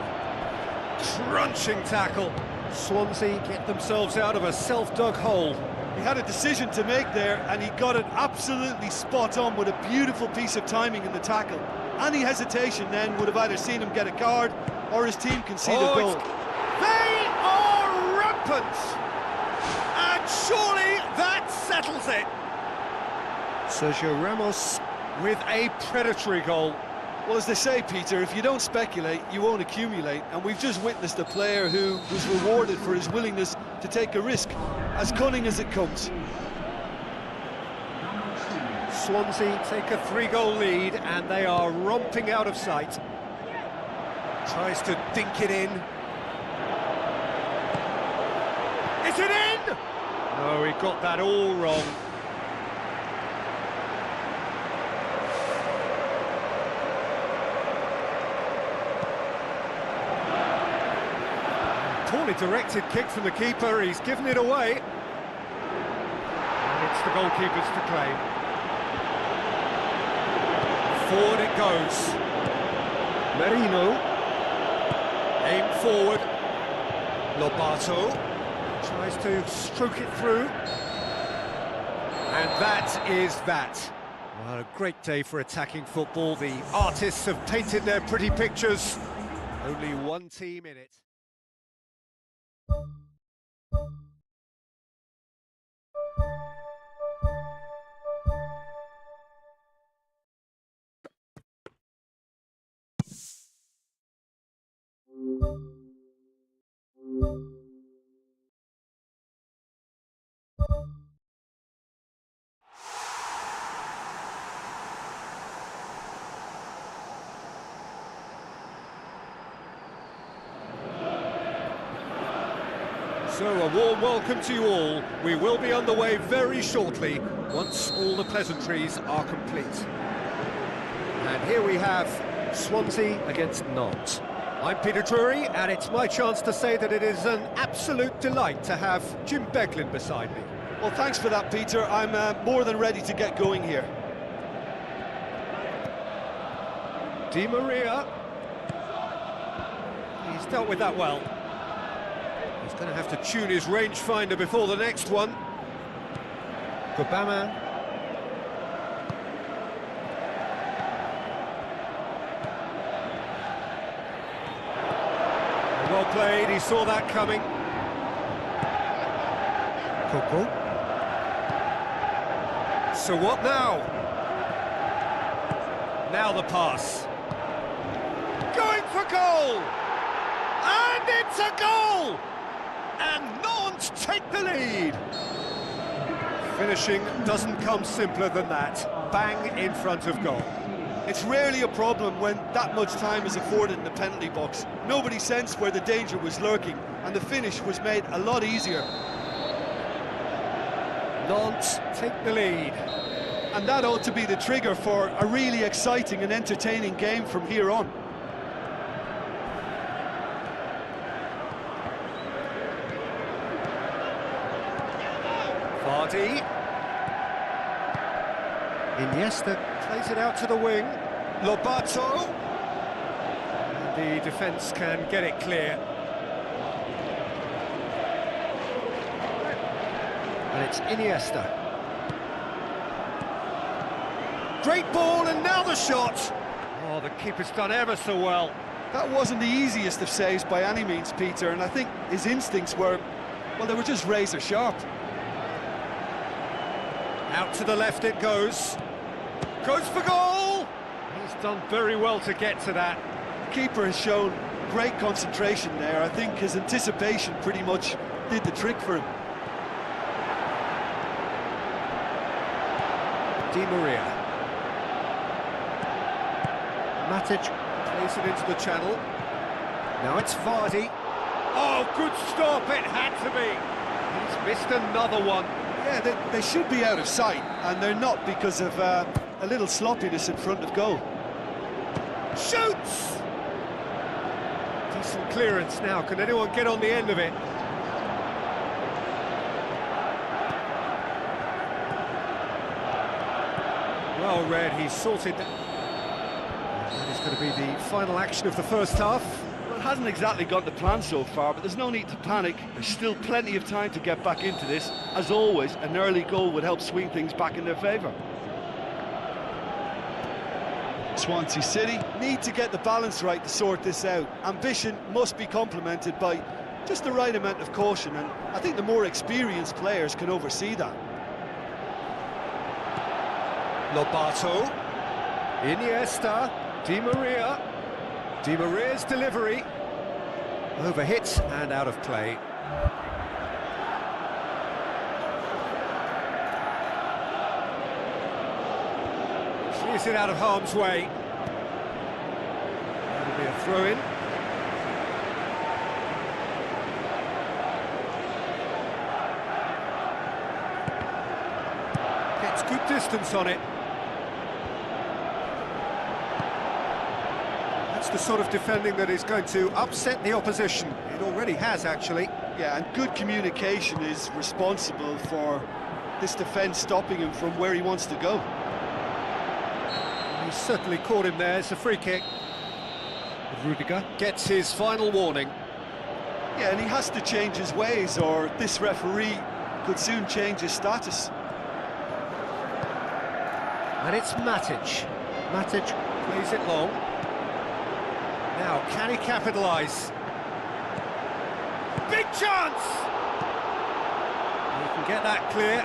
Crunching tackle. Swansea get themselves out of a self-dug hole. He had a decision to make there, and he got it absolutely spot on with a beautiful piece of timing in the tackle. Any hesitation then would have either seen him get a card or his team concede a goal. They are rampant! And surely that settles it! Sergio Ramos with a predatory goal. Well, as they say, Peter, if you don't speculate, you won't accumulate. And we've just witnessed a player who was rewarded for his willingness to take a risk, as cunning as it comes. Swansea take a 3-goal lead, and they are romping out of sight. Tries to dink it in. Is it in? No, he got that all wrong. Poorly directed kick from the keeper, he's given it away. And it's the goalkeeper's to claim. Forward it goes. Merino. Aim forward. Lobato tries to stroke it through. And that is that. Well, a great day for attacking football. The artists have painted their pretty pictures. Only one team in it. So a warm welcome to you all. We will be on the way very shortly, once all the pleasantries are complete. And here we have Swansea against Nantes. I'm Peter Drury, and it's my chance to say that it is an absolute delight to have Jim Beglin beside me. Well, thanks for that, Peter. I'm more than ready to get going here. Di Maria. He's dealt with that well. He's going to have to tune his rangefinder before the next one. Gobama. Well played, he saw that coming. Coco. So what now? Now the pass. Going for goal! And it's a goal! And Nantes take the lead. Finishing doesn't come simpler than that. Bang in front of goal. It's rarely a problem when that much time is afforded in the penalty box. Nobody sensed where the danger was lurking, and the finish was made a lot easier. Nantes take the lead. And that ought to be the trigger for a really exciting and entertaining game from here on. Vardy. Iniesta plays it out to the wing. Lobato. And the defence can get it clear. And it's Iniesta. Great ball, and now the shot. Oh, the keeper's done ever so well. That wasn't the easiest of saves by any means, Peter, and I think his instincts were, well, they were just razor sharp. Out to the left it goes. Goes for goal! He's done very well to get to that. Keeper has shown great concentration there. I think his anticipation pretty much did the trick for him. Di Maria. Matic plays it into the channel. Now it's Vardy. Oh, good stop, it had to be. He's missed another one. Yeah, they should be out of sight, and they're not because of a little sloppiness in front of goal. Shoots! Decent clearance now, can anyone get on the end of it? Well read, he's sorted that. That is going to be the final action of the first half. Well, it hasn't exactly got the plan so far, but there's no need to panic. There's still plenty of time to get back into this. As always, an early goal would help swing things back in their favour. Swansea City need to get the balance right to sort this out. Ambition must be complemented by just the right amount of caution, and I think the more experienced players can oversee that. Lobato, Iniesta, Di Maria. Di Maria's delivery. Overhit and out of play. Clears it out of harm's way. That'll be a throw-in. Gets good distance on it. That's the sort of defending that is going to upset the opposition. It already has, actually. Yeah, and good communication is responsible for this defence stopping him from where he wants to go. He's certainly caught him there. It's a free kick. Rudiger gets his final warning. Yeah, and he has to change his ways, or this referee could soon change his status. And it's Matic. Matic plays it long. Now, can he capitalise? Big chance! He can get that clear.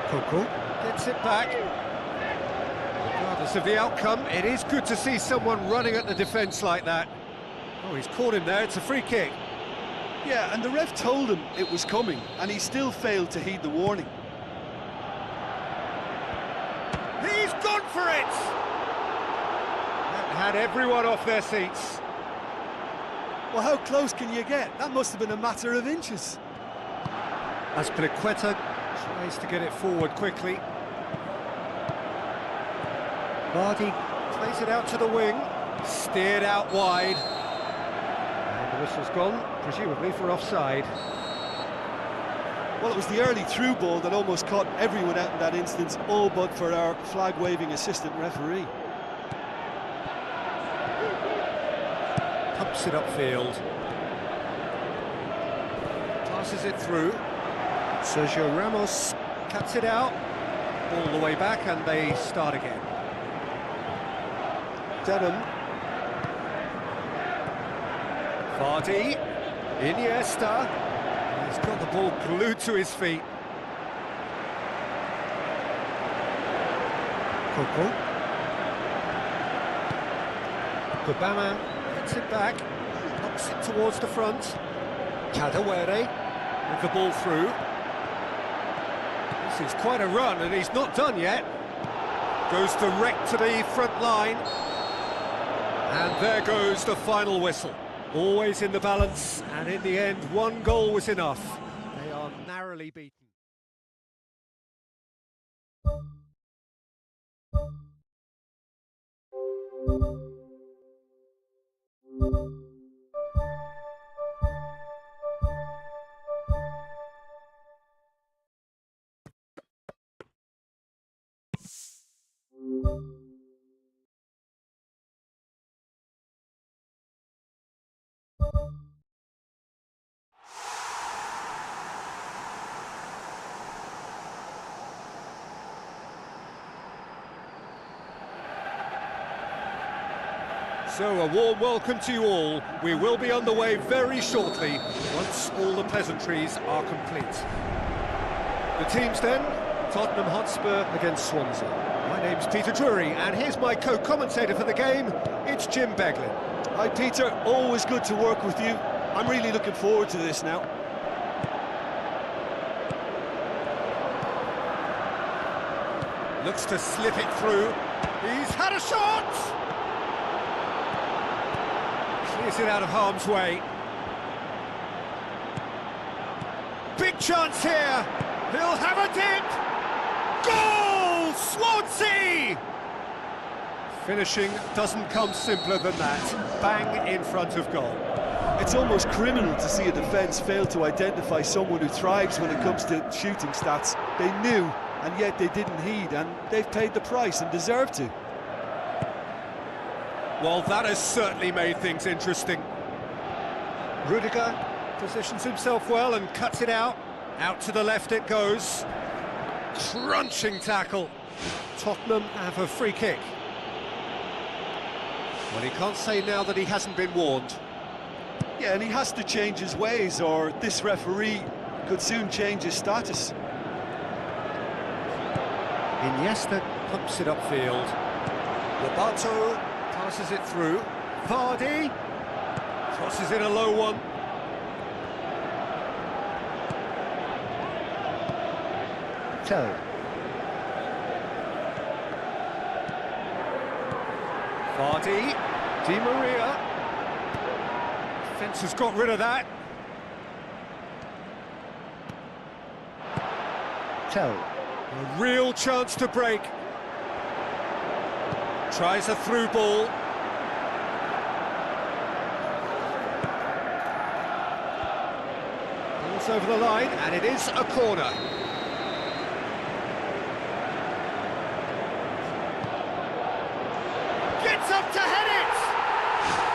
Coco gets it back. Regardless of the outcome, it is good to see someone running at the defence like that. Oh, he's caught him there, it's a free kick. Yeah, and the ref told him it was coming, and he still failed to heed the warning. He's gone for it! That had everyone off their seats. Well, how close can you get? That must have been a matter of inches. Azpilicueta tries to get it forward quickly. Vardy plays it out to the wing, steered out wide. And the whistle's gone, presumably for offside. Well, it was the early through ball that almost caught everyone out in that instance, all but for our flag-waving assistant referee. Pumps it upfield. Passes it through. Sergio Ramos cuts it out. All the way back, and they start again. Denham. Vardy. Iniesta. He's got the ball glued to his feet. Coco. Kobama gets it back, knocks it towards the front. Kadewere with the ball through. This is quite a run, and he's not done yet. Goes direct to the front line. And there goes the final whistle. Always in the balance, and in the end, one goal was enough. They are narrowly beaten. So, a warm welcome to you all. We will be underway very shortly, once all the pleasantries are complete. The teams then, Tottenham Hotspur against Swansea. My name's Peter Drury, and here's my co-commentator for the game, it's Jim Beglin. Hi Peter, always good to work with you. I'm really looking forward to this now. Looks to slip it through. He's had a shot! Clears it out of harm's way. Big chance here. He'll have a dip. Goal! Swansea! Finishing doesn't come simpler than that. Bang in front of goal. It's almost criminal to see a defence fail to identify someone who thrives when it comes to shooting stats. They knew, and yet they didn't heed, and they've paid the price and deserve to. Well, that has certainly made things interesting. Rudiger positions himself well and cuts it out. Out to the left it goes. Crunching tackle. Tottenham have a free kick. Well, he can't say now that he hasn't been warned. Yeah, and he has to change his ways, or this referee could soon change his status. Iniesta pumps it upfield. Lobato passes it through. Vardy crosses in a low one. Tell. Vardy, Di Maria. Defence has got rid of that. Tell. A real chance to break. Tries a through ball. Ball's over the line, and it is a corner. Gets up to head it!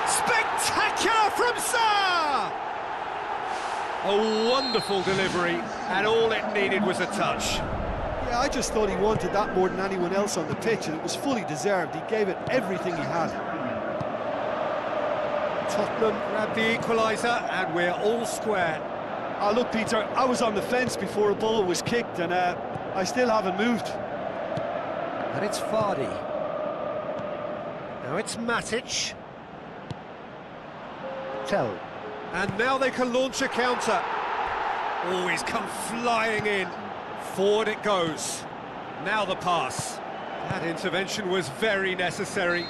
Spectacular from Sarr! A wonderful delivery, and all it needed was a touch. Yeah, I just thought he wanted that more than anyone else on the pitch, and it was fully deserved. He gave it everything he had. Tottenham grabbed the equaliser, and we're all square. Look, Peter, I was on the fence before a ball was kicked, and I still haven't moved. And it's Vardy. Now it's Matic. Tell. And now they can launch a counter. Oh, he's come flying in. Forward it goes. Now the pass. That intervention was very necessary.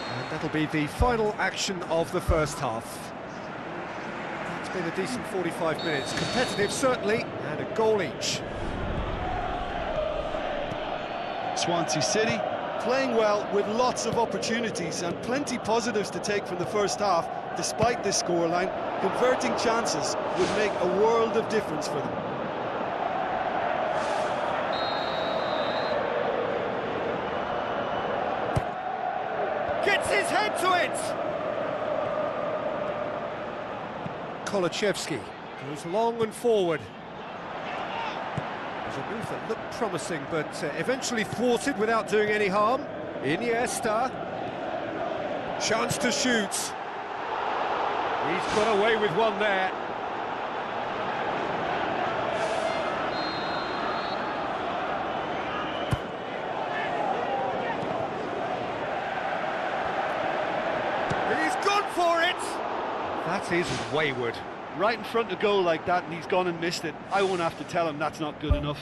And that'll be the final action of the first half. It's been a decent 45 minutes. Competitive, certainly, and a goal each. Swansea City playing well with lots of opportunities and plenty positives to take from the first half. Despite this scoreline, converting chances would make a world of difference for them. Gets his head to it! Kolachevsky goes long and forward. There's a move that looked promising, but eventually thwarted without doing any harm. Iniesta. Chance to shoot. He's got away with one there. He's gone for it! That is wayward. Right in front of goal like that, and he's gone and missed it. I won't have to tell him that's not good enough.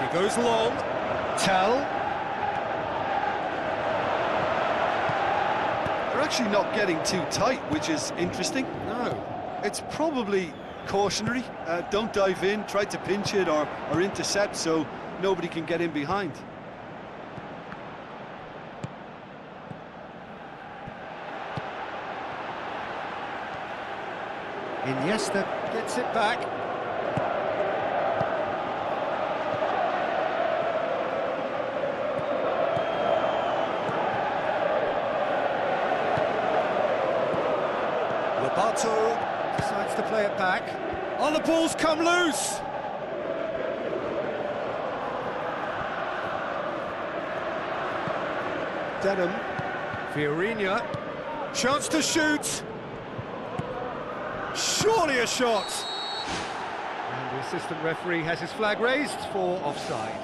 He goes long. Tell. They're actually not getting too tight, which is interesting. No. It's probably cautionary. Don't dive in, try to pinch it or intercept so nobody can get in behind. Iniesta gets it back. Lobato decides to play it back. Oh, the ball's come loose! Denham. Fiorinha. Chance to shoot! Surely a shot! And the assistant referee has his flag raised for offside.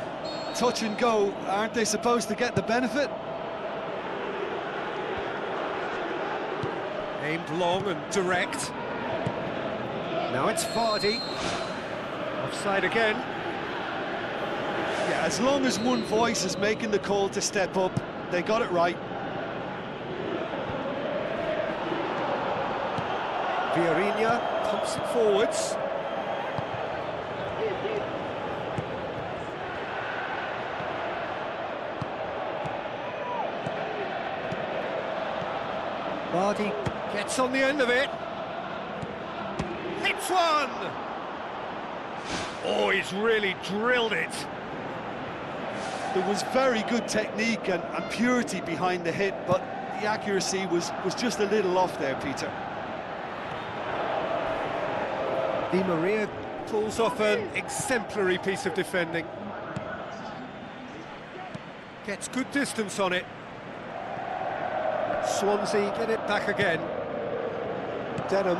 Touch and go, aren't they supposed to get the benefit? Aimed long and direct. Now it's Vardy. Offside again. Yeah, as long as one voice is making the call to step up, they got it right. Fiorinha pumps it forwards. Vardy gets on the end of it. Hits one! Oh, he's really drilled it. There was very good technique and purity behind the hit, but the accuracy was just a little off there, Peter. Di Maria pulls off an exemplary piece of defending. Gets good distance on it. Swansea get it back again. Denham.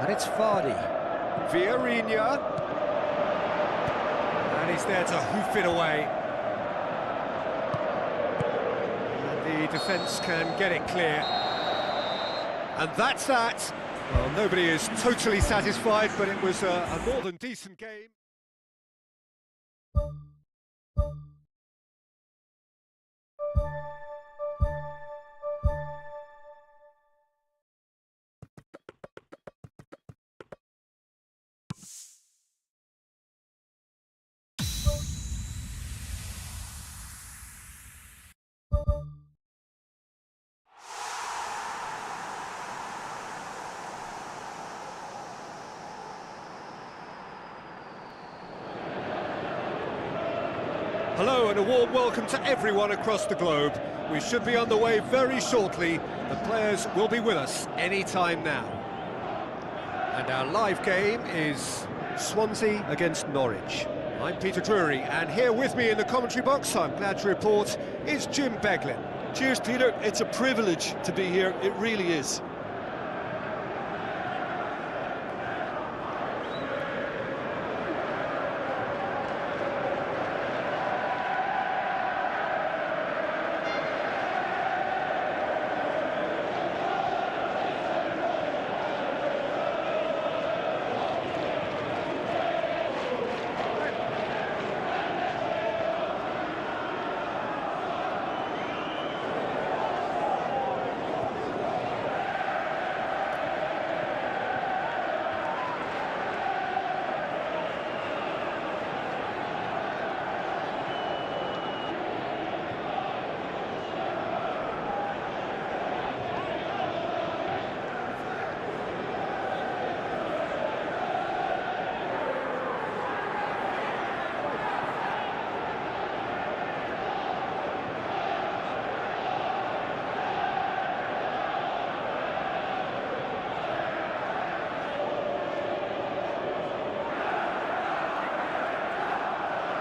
And it's Vardy. Fiorinha. And he's there to hoof it away. And the defence can get it clear. And that's that. Well, nobody is totally satisfied, but it was a more than decent game. Hello and a warm welcome to everyone across the globe. We should be on the way very shortly. The players will be with us any time now. And our live game is Swansea against Norwich. I'm Peter Drury, and here with me in the commentary box, I'm glad to report, is Jim Beglin. Cheers, Peter. It's a privilege to be here. It really is.